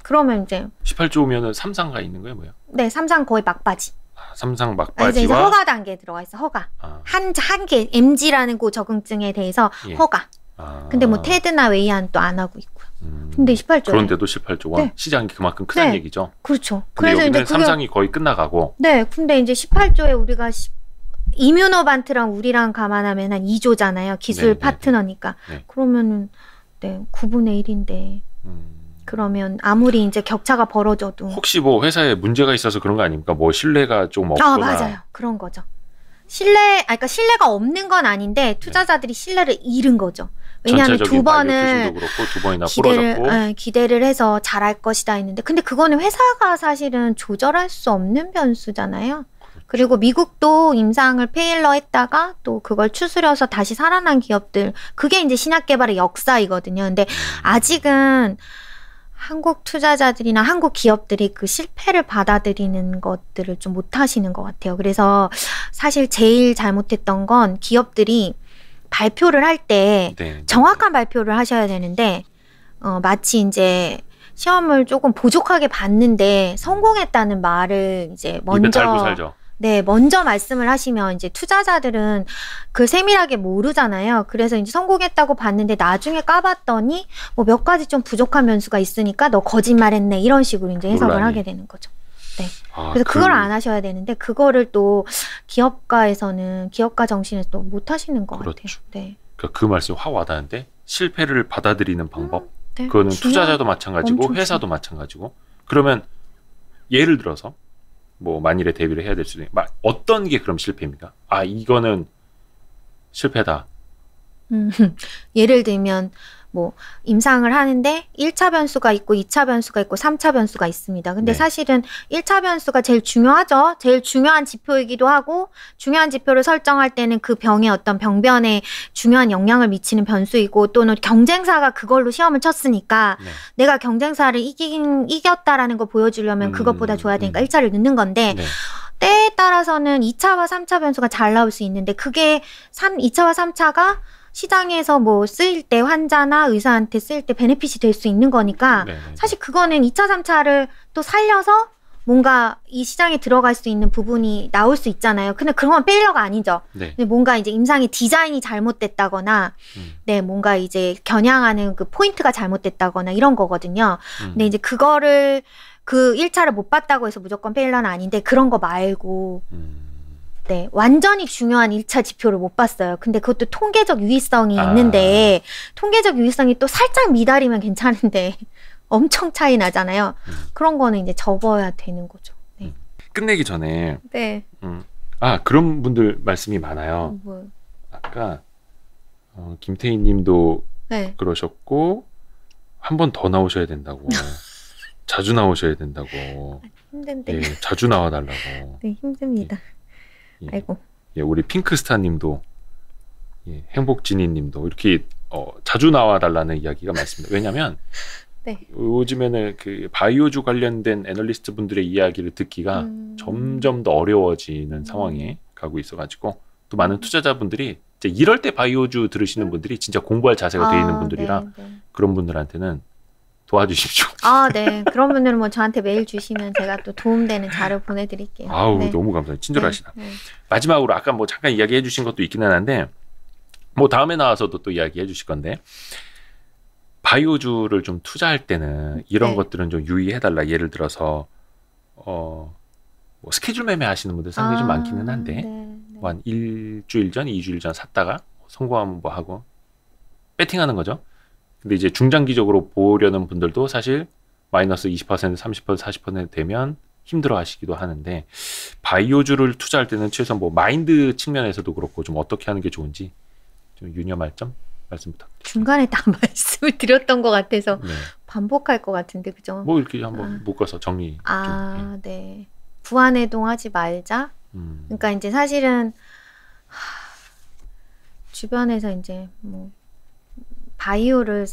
그러면 이제 18조면은 삼상가 있는 거예요, 뭐야? 네, 삼상 거의 막바지. 삼상 막바지와 이제 허가 단계에 들어가 있어. 허가. 한 개 MG라는 그 적응증에 대해서 허가. 근데 뭐 테드나 웨이안 또 안 하고 있고요. 근데 18조. 그런데도 18조 원. 시장이 그만큼 크다는 얘기죠. 그렇죠. 그래서 여기는 삼상이 거의 끝나가고. 네, 근데 이제 18조에 우리가 이뮤노반트랑 우리랑 감안하면 한 2조잖아요. 기술 파트너니까. 그러면은 9분의 1인데. 그러면 아무리 이제 격차가 벌어져도 혹시 뭐 회사에 문제가 있어서 그런 거 아닙니까? 뭐 신뢰가 좀 없거나. 맞아요. 그런 거죠. 그러니까 신뢰가 없는 건 아닌데 투자자들이 신뢰를 잃은 거죠. 왜냐하면 두 번을 기대를 해서 잘할 것이다 했는데 근데 그거는 회사가 사실은 조절할 수 없는 변수잖아요. 그리고 미국도 임상을 페일러 했다가 또 그걸 추스려서 다시 살아난 기업들 그게 이제 신약 개발의 역사이거든요. 근데 아직은 한국 투자자들이나 한국 기업들이 그 실패를 받아들이는 것들을 좀 못하시는 것 같아요. 그래서 사실 제일 잘못했던 건 기업들이 발표를 할 때 정확한 발표를 하셔야 되는데 마치 이제 시험을 조금 부족하게 봤는데 성공했다는 말을 이제 먼저 말씀을 하시면 이제 투자자들은 그 세밀하게 모르잖아요. 그래서 이제 성공했다고 봤는데 나중에 까봤더니 뭐 몇 가지 좀 부족한 변수가 있으니까 너 거짓말했네 이런 식으로 이제 해석을 하게 되는 거죠. 네. 그래서 그걸 안 하셔야 되는데 그거를 또 기업가에서는 기업가 정신에서 또 못 하시는 것 같아요. 네. 그러니까 그 말씀이 확 와닿는데 실패를 받아들이는 방법. 그거는 투자자도 마찬가지고 회사도 마찬가지고. 그러면 예를 들어서 뭐 만일에 대비를 해야 될 수도 있는 어떤 게 그럼 실패입니까? 이거는 실패다. 예를 들면 뭐 임상을 하는데 1차 변수가 있고 2차 변수가 있고 3차 변수가 있습니다. 근데 사실은 1차 변수가 제일 중요하죠. 제일 중요한 지표이기도 하고 중요한 지표를 설정할 때는 그 병의 어떤 병변에 중요한 영향을 미치는 변수이고 또는 경쟁사가 그걸로 시험을 쳤으니까 내가 경쟁사를 이겼다라는 걸 보여주려면 그것보다 줘야 되니까 1차를 넣는 건데 때에 따라서는 2차와 3차 변수가 잘 나올 수 있는데 그게 2차와 3차가 시장에서 뭐 쓰일 때 환자나 의사한테 쓰일 때 베네핏이 될 수 있는 거니까 사실 그거는 2차, 3차를 또 살려서 뭔가 이 시장에 들어갈 수 있는 부분이 나올 수 있잖아요. 근데 그런 건 페일러가 아니죠. 근데 뭔가 이제 임상의 디자인이 잘못됐다거나 뭔가 이제 겨냥하는 그 포인트가 잘못됐다거나 이런 거거든요. 근데 이제 그거를 그 1차를 못 봤다고 해서 무조건 페일러는 아닌데 그런 거 말고 완전히 중요한 1차 지표를 못 봤어요. 근데 그것도 통계적 유의성이 있는데 통계적 유의성이 또 살짝 미달이면 괜찮은데 엄청 차이 나잖아요. 그런 거는 이제 접어야 되는 거죠. 끝내기 전에 그런 분들 말씀이 많아요. 아까 김태희 님도 그러셨고 한 번 더 나오셔야 된다고. 자주 나오셔야 된다고. 힘든데. 자주 나와달라고. 힘듭니다. 아이고. 우리 핑크스타 님도 행복진이 님도 이렇게 자주 나와달라는 이야기가 많습니다. 왜냐하면 네. 요즘에는 그 바이오주 관련된 애널리스트 분들의 이야기를 듣기가 점점 더 어려워지는 상황에 가고 있어가지고 또 많은 투자자분들이 이제 이럴 때 바이오주 들으시는 분들이 진짜 공부할 자세가 돼 있는 분들이라 네, 네. 그런 분들한테는 도와주십시오. 네. 그런 분들은 뭐 저한테 메일 주시면 제가 또 도움되는 자료 보내드릴게요. 아우 네. 너무 감사해요. 친절하시다. 네. 마지막으로 아까 뭐 잠깐 이야기해 주신 것도 있기는 한데 뭐 다음에 나와서도 또 이야기해 주실 건데 바이오주를 좀 투자할 때는 이런 네. 것들은 좀 유의해달라. 예를 들어서 뭐 스케줄 매매 하시는 분들 상당히 좀 많기는 한데 네. 뭐 한 일주일 전, 2주일 전 샀다가 성공하면 뭐 하고 배팅하는 거죠. 근데 이제 중장기적으로 보려는 분들도 사실 마이너스 20%, 30%, 40% 되면 힘들어 하시기도 하는데 바이오주를 투자할 때는 최소한 뭐 마인드 측면에서도 그렇고 좀 어떻게 하는 게 좋은지 좀 유념할 점 말씀 부탁드립니다. 중간에 다 말씀을 드렸던 것 같아서 네. 반복할 것 같은데 그죠? 뭐 이렇게 한번 묶어서 정리 좀. 네. 부안해동하지 말자. 그러니까 이제 사실은 주변에서 이제 뭐 바이오를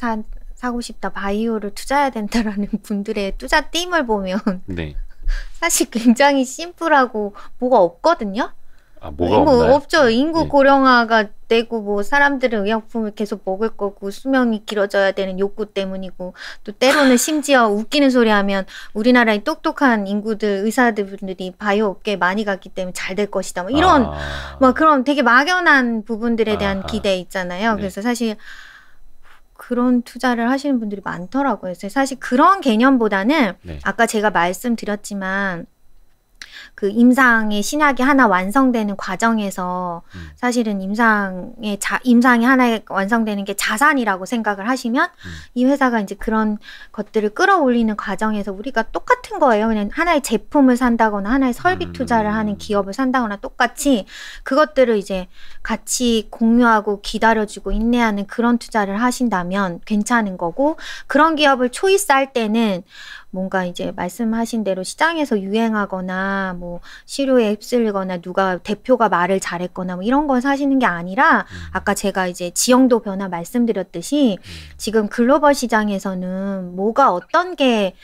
사고 싶다, 바이오를 투자해야 된다라는 분들의 투자 띠을 보면 네. 사실 굉장히 심플하고 뭐가 없거든요. 뭐가 뭐 없나요? 없죠. 인구 네. 고령화가 되고 뭐 사람들은 의약품을 계속 먹을 거고 수명이 길어져야 되는 욕구 때문이고 또 때로는 심지어 웃기는 소리 하면 우리나라의 똑똑한 인구들 의사들분들이 바이오 업계에 많이 갔기 때문에 잘 될 것이다. 뭐 이런 막 그런 되게 막연한 부분들에 대한 기대 있잖아요. 네. 그래서 사실 그런 투자를 하시는 분들이 많더라고요. 그래서 사실 그런 개념보다는 네. 아까 제가 말씀드렸지만 그 임상의 신약이 하나 완성되는 과정에서 사실은 임상이 하나 완성되는 게 자산이라고 생각을 하시면 이 회사가 이제 그런 것들을 끌어올리는 과정에서 우리가 똑같은 거예요. 그냥 하나의 제품을 산다거나 하나의 설비 투자를 하는 기업을 산다거나 똑같이 그것들을 이제 같이 공유하고 기다려주고 인내하는 그런 투자를 하신다면 괜찮은 거고 그런 기업을 초이스할 때는 뭔가 이제 말씀하신 대로 시장에서 유행하거나 뭐 시류에 휩쓸리거나 누가 대표가 말을 잘했거나 뭐 이런 걸 사시는 게 아니라 아까 제가 이제 지형도 변화 말씀드렸듯이 지금 글로벌 시장에서는 뭐가 어떤 게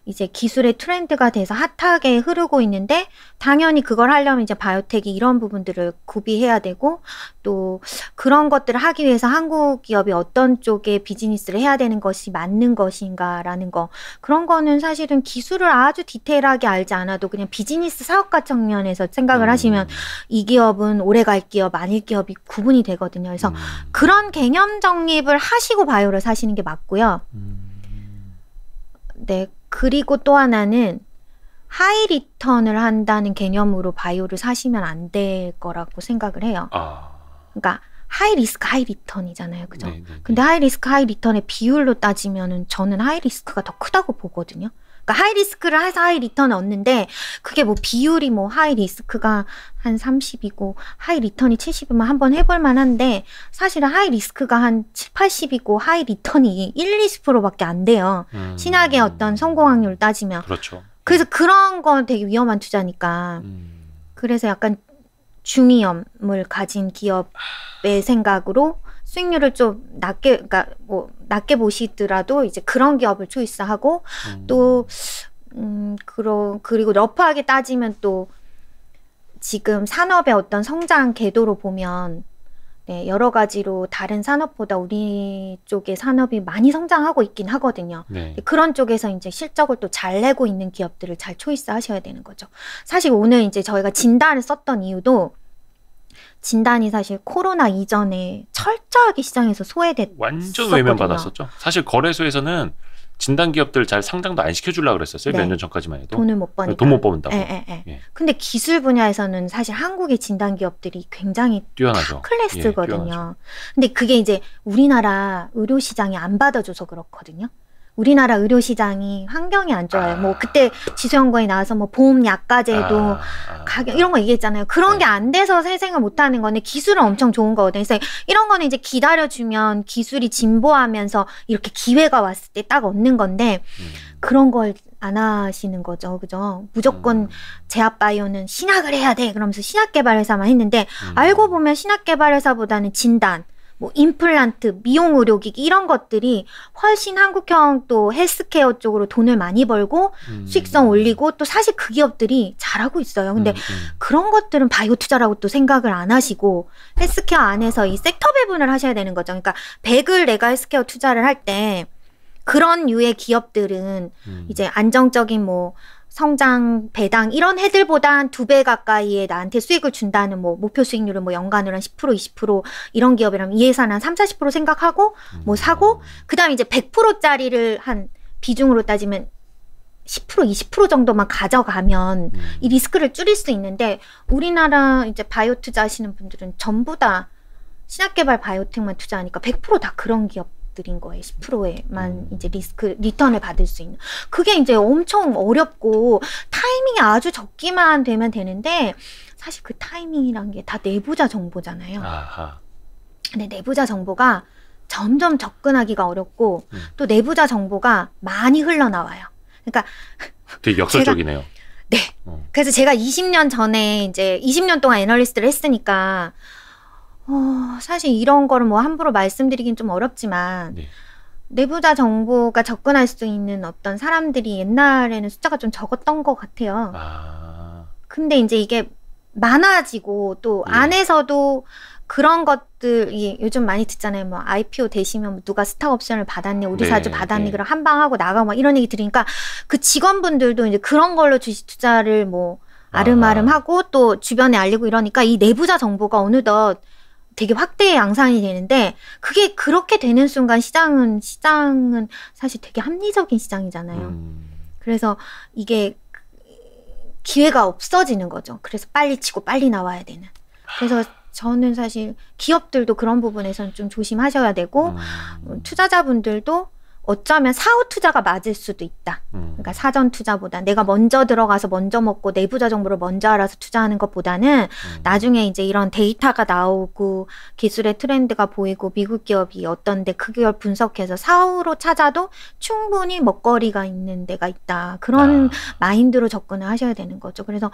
이제 기술의 트렌드가 돼서 핫하게 흐르고 있는데 당연히 그걸 하려면 이제 바이오텍이 이런 부분들을 구비해야 되고 또 그런 것들을 하기 위해서 한국 기업이 어떤 쪽의 비즈니스를 해야 되는 것이 맞는 것인가라는 거 그런 거는 사실은 기술을 아주 디테일하게 알지 않아도 그냥 비즈니스 사업가 측면에서 생각을 하시면 이 기업은 오래갈 기업 아닐 기업이 구분이 되거든요. 그래서 그런 개념 정립을 하시고 바이오를 사시는 게 맞고요. 네. 그리고 또 하나는 하이 리턴을 한다는 개념으로 바이오를 사시면 안 될 거라고 생각을 해요. 그러니까 하이 리스크 하이 리턴이잖아요. 그죠? 네. 근데 하이 리스크 하이 리턴의 비율로 따지면은 저는 하이 리스크가 더 크다고 보거든요. 그러니까 하이 리스크를 해서 하이 리턴을 얻는데 그게 뭐 비율이 뭐 하이 리스크가 한 30이고 하이 리턴이 70이면 한번 해볼 만한데 사실은 하이 리스크가 한 7, 80이고 하이 리턴이 1, 20%밖에 안 돼요. 신약의 어떤 성공 확률 따지면. 그렇죠. 그래서 그런 건 되게 위험한 투자니까. 그래서 약간 중위험을 가진 기업의 생각으로 수익률을 좀 낮게, 그러니까 뭐 낮게 보시더라도 이제 그런 기업을 초이스하고 또 그리고 러프하게 따지면 또 지금 산업의 어떤 성장 궤도로 보면 네, 여러 가지로 다른 산업보다 우리 쪽의 산업이 많이 성장하고 있긴 하거든요. 네. 그런 쪽에서 이제 실적을 또 잘 내고 있는 기업들을 잘 초이스 하셔야 되는 거죠. 사실 오늘 이제 저희가 진단을 썼던 이유도 진단이 사실 코로나 이전에 철저하게 시장에서 소외됐었거든요. 완전 외면받았었죠. 사실 거래소에서는 진단 기업들 잘 상장도 안 시켜주려고 그랬었어요. 네. 몇 년 전까지만 해도. 돈을 못 버니까. 돈 못 버는다고. 예. 근데 기술 분야에서는 사실 한국의 진단 기업들이 굉장히 뛰어나죠. 클래스거든요. 뛰어나죠. 근데 그게 이제 우리나라 의료 시장이 안 받아줘서 그렇거든요. 우리나라 의료 시장이 환경이 안 좋아요. 뭐 그때 지수연구원이 나와서 뭐 보험 약가제도 가격 이런 거 얘기했잖아요. 그런 게 안 돼서 세생을 못 하는 건데 기술은 엄청 좋은 거거든요. 그래서 이런 거는 이제 기다려주면 기술이 진보하면서 이렇게 기회가 왔을 때 딱 얻는 건데 그런 걸 안 하시는 거죠. 그죠? 무조건 제약바이오는 신약을 해야 돼. 그러면서 신약 개발 회사만 했는데 알고 보면 신약 개발 회사보다는 진단 뭐 임플란트, 미용 의료기기 이런 것들이 훨씬 한국형 또 헬스케어 쪽으로 돈을 많이 벌고 수익성 올리고 또 사실 그 기업들이 잘하고 있어요. 근데 그런 것들은 바이오 투자라고 또 생각을 안 하시고 헬스케어 안에서 이 섹터 배분을 하셔야 되는 거죠. 그러니까 100을 내가 헬스케어 투자를 할 때 그런 류의 기업들은 이제 안정적인 뭐 성장, 배당 이런 해들보다 한 2배 가까이의 나한테 수익을 준다는 뭐 목표 수익률은 뭐 연간으로 한 10%, 20% 이런 기업이라면 이 회사는 한 30, 40% 생각하고 뭐 사고 그다음에 이제 100%짜리를 한 비중으로 따지면 10%, 20% 정도만 가져가면 이 리스크를 줄일 수 있는데 우리나라 이제 바이오 투자하시는 분들은 전부 다 신약개발 바이오텍만 투자하니까 100% 다 그런 기업들인 거예요. 10%에만 이제 리턴을 받을 수 있는. 그게 이제 엄청 어렵고 타이밍이 아주 적기만 되면 되는데 사실 그 타이밍이란 게 다 내부자 정보잖아요. 아하. 근데 내부자 정보가 점점 접근하기가 어렵고 또 내부자 정보가 많이 흘러나와요. 그러니까 되게 역설적이네요. 네. 그래서 제가 20년 전에 이제 20년 동안 애널리스트를 했으니까 사실 이런 거를 뭐 함부로 말씀드리긴 좀 어렵지만 네. 내부자 정보가 접근할 수 있는 어떤 사람들이 옛날에는 숫자가 좀 적었던 것 같아요. 아. 근데 이제 이게 많아지고 또 예. 안에서도 그런 것들 요즘 많이 듣잖아요. 뭐 IPO 되시면 뭐 누가 스탁 옵션을 받았니, 우리 네, 사주 받았니, 네. 그럼 한 방 하고 나가고 막 이런 얘기 들으니까 그 직원분들도 이제 그런 걸로 주식 투자를 뭐 아름아름 하고 또 주변에 알리고 이러니까 이 내부자 정보가 어느덧 되게 확대 양상이 되는데 그게 그렇게 되는 순간 시장은 사실 되게 합리적인 시장이잖아요. 그래서 이게 기회가 없어지는 거죠. 그래서 빨리 치고 빨리 나와야 되는. 그래서 저는 사실 기업들도 그런 부분에서는 좀 조심하셔야 되고 투자자분들도 어쩌면 사후 투자가 맞을 수도 있다. 그러니까 사전 투자보다 내가 먼저 들어가서 먼저 먹고 내부자 정보를 먼저 알아서 투자하는 것보다는 나중에 이제 이런 데이터가 나오고 기술의 트렌드가 보이고 미국 기업이 어떤데 그 기업 분석해서 사후로 찾아도 충분히 먹거리가 있는 데가 있다. 그런 마인드로 접근을 하셔야 되는 거죠. 그래서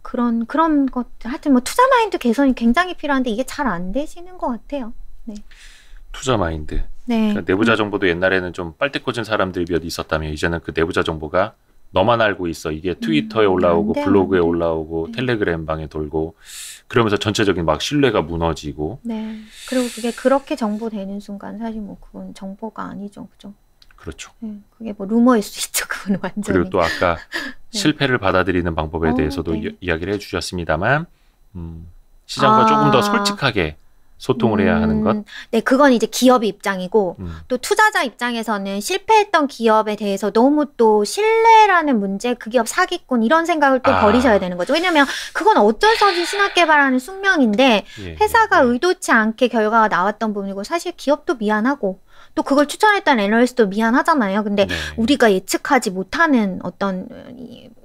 그런 것들 하여튼 뭐 투자 마인드 개선이 굉장히 필요한데 이게 잘 안 되시는 것 같아요. 네. 투자 마인드. 네. 그러니까 내부자 정보도 옛날에는 좀 빨대 꽂은 사람들이 몇 있었다면 이제는 그 내부자 정보가 너만 알고 있어. 이게 트위터에 올라오고 블로그에 올라오고 텔레그램 방에 돌고 그러면서 전체적인 막 신뢰가 무너지고. 네. 그리고 그게 그렇게 정보되는 순간 사실 뭐 그건 정보가 아니죠. 그죠? 그렇죠. 네. 그게 뭐 루머일 수 있죠. 그건 완전히. 그리고 또 아까 네. 실패를 받아들이는 방법에 대해서도 네. 이야기를 해주셨습니다만 시장과 조금 더 솔직하게 소통을 해야 하는 것. 네, 그건 이제 기업의 입장이고 또 투자자 입장에서는 실패했던 기업에 대해서 너무 또 신뢰라는 문제, 그 기업 사기꾼 이런 생각을 또 버리셔야 되는 거죠. 왜냐면 그건 어쩔 수 없이 신학개발하는 숙명인데 회사가 의도치 않게 결과가 나왔던 부분이고 사실 기업도 미안하고 또 그걸 추천했던 애널리스트도 미안하잖아요. 근데 우리가 예측하지 못하는 어떤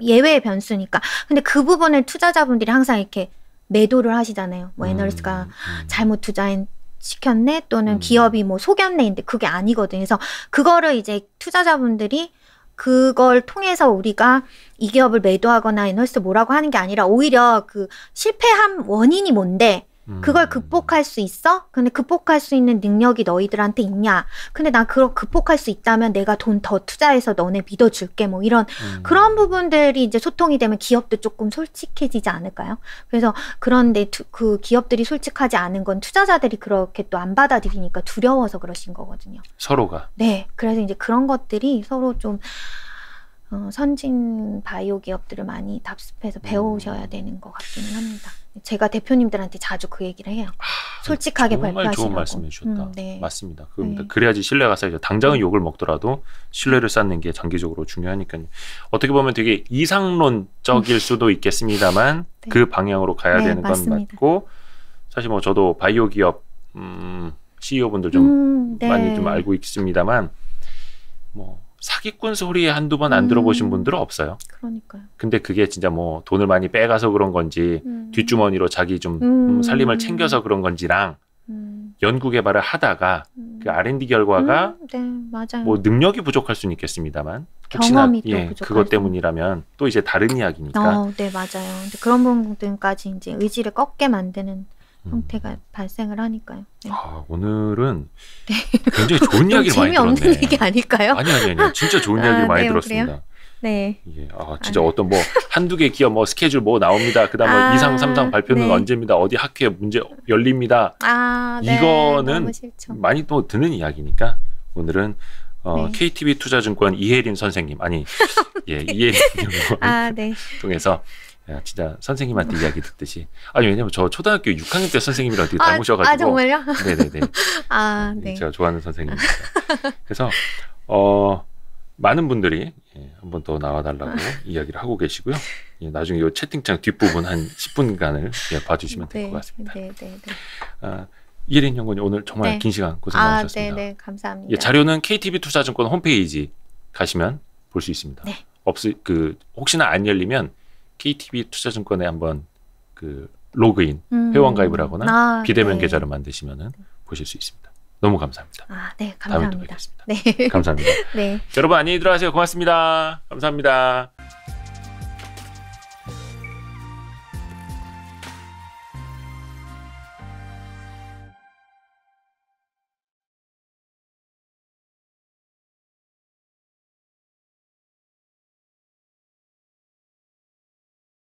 예외의 변수니까. 근데 그 부분을 투자자분들이 항상 이렇게 매도를 하시잖아요. 뭐 애널리스트가 잘못 시켰네 또는 기업이 뭐 속였네인데 그게 아니거든요. 그래서 그거를 이제 투자자분들이 그걸 통해서 우리가 이 기업을 매도하거나 애널리스트 뭐라고 하는 게 아니라 오히려 그 실패한 원인이 뭔데 그걸 극복할 수 있어? 근데 극복할 수 있는 능력이 너희들한테 있냐? 근데 난 그걸 극복할 수 있다면 내가 돈 더 투자해서 너네 믿어줄게. 뭐 이런 그런 부분들이 이제 소통이 되면 기업도 조금 솔직해지지 않을까요? 그래서 그런데 그 기업들이 솔직하지 않은 건 투자자들이 그렇게 또 안 받아들이니까 두려워서 그러신 거거든요. 서로가. 네. 그래서 이제 그런 것들이 서로 좀 선진 바이오 기업들을 많이 답습해서 배우셔야 되는 것 같기는 합니다. 제가 대표님들한테 자주 그 얘기를 해요. 솔직하게 발표하시라고. 정말 좋은 말씀해 주셨다. 네. 맞습니다. 그래야지 신뢰가 쌓이죠. 당장은 욕을 먹더라도 신뢰를 쌓는 게 장기적으로 중요하니까요. 어떻게 보면 되게 이상론적일 수도 있겠습니다만 네. 그 방향으로 가야 네, 되는 건 맞습니다. 맞고 사실 뭐 저도 바이오 기업 CEO분들 좀 네. 많이 좀 알고 있습니다만 뭐 사기꾼 소리 한두 번 안 들어보신 분들은 없어요. 그러니까요. 근데 그게 진짜 뭐 돈을 많이 빼가서 그런 건지 뒷주머니로 자기 좀 살림을 챙겨서 그런 건지랑 연구개발을 하다가 그 R&D 결과가 네, 맞아요. 뭐 능력이 부족할 수는 있겠습니다만 경험이 또 부족할 그것 수. 때문이라면 또 이제 다른 이야기니까 네, 맞아요. 근데 그런 부분들까지 이제 의지를 꺾게 만드는 형태가 발생을 하니까요. 네. 아, 오늘은 굉장히 좋은 이야기를 많이 재미없는 들었네. 얘기 아닐까요? 아니. 진짜 좋은 이야기를 많이 네, 들었습니다. 그래요? 네. 예, 진짜 어떤 뭐 한두 개 기업 뭐 스케줄 뭐 나옵니다. 그다음 뭐 2상, 3상 발표는 네. 언제입니다. 어디 학회 문제 열립니다. 네. 이거는 너무 싫죠. 많이 또 듣는 이야기니까 오늘은 네. KTB 투자증권 이혜린 선생님 이혜린 네. 통해서 야, 진짜 선생님한테 이야기 듣듯이 왜냐면 저 초등학교 6학년 때 선생님이랑 되게 닮으셔가지고 정말요? 네네네. 네. 제가 좋아하는 선생님입니다. 그래서 많은 분들이 한번 더 나와달라고 이야기를 하고 계시고요. 나중에 이 채팅창 뒷부분 한 10분간을 봐주시면 될 것 같습니다. 네. 이혜린 연구원님 오늘 정말 네. 긴 시간 고생 많으셨습니다. 네, 감사합니다. 자료는 KTB 투자증권 홈페이지 가시면 볼 수 있습니다. 네. 혹시나 안 열리면 KTB 투자증권에 한번 로그인 회원 가입을 하거나 비대면 네. 계좌를 만드시면 보실 수 있습니다. 너무 감사합니다. 네, 감사합니다. 다음에 또 뵙겠습니다. 네. 감사합니다. 네. 여러분 안녕히 들어가세요. 고맙습니다. 감사합니다.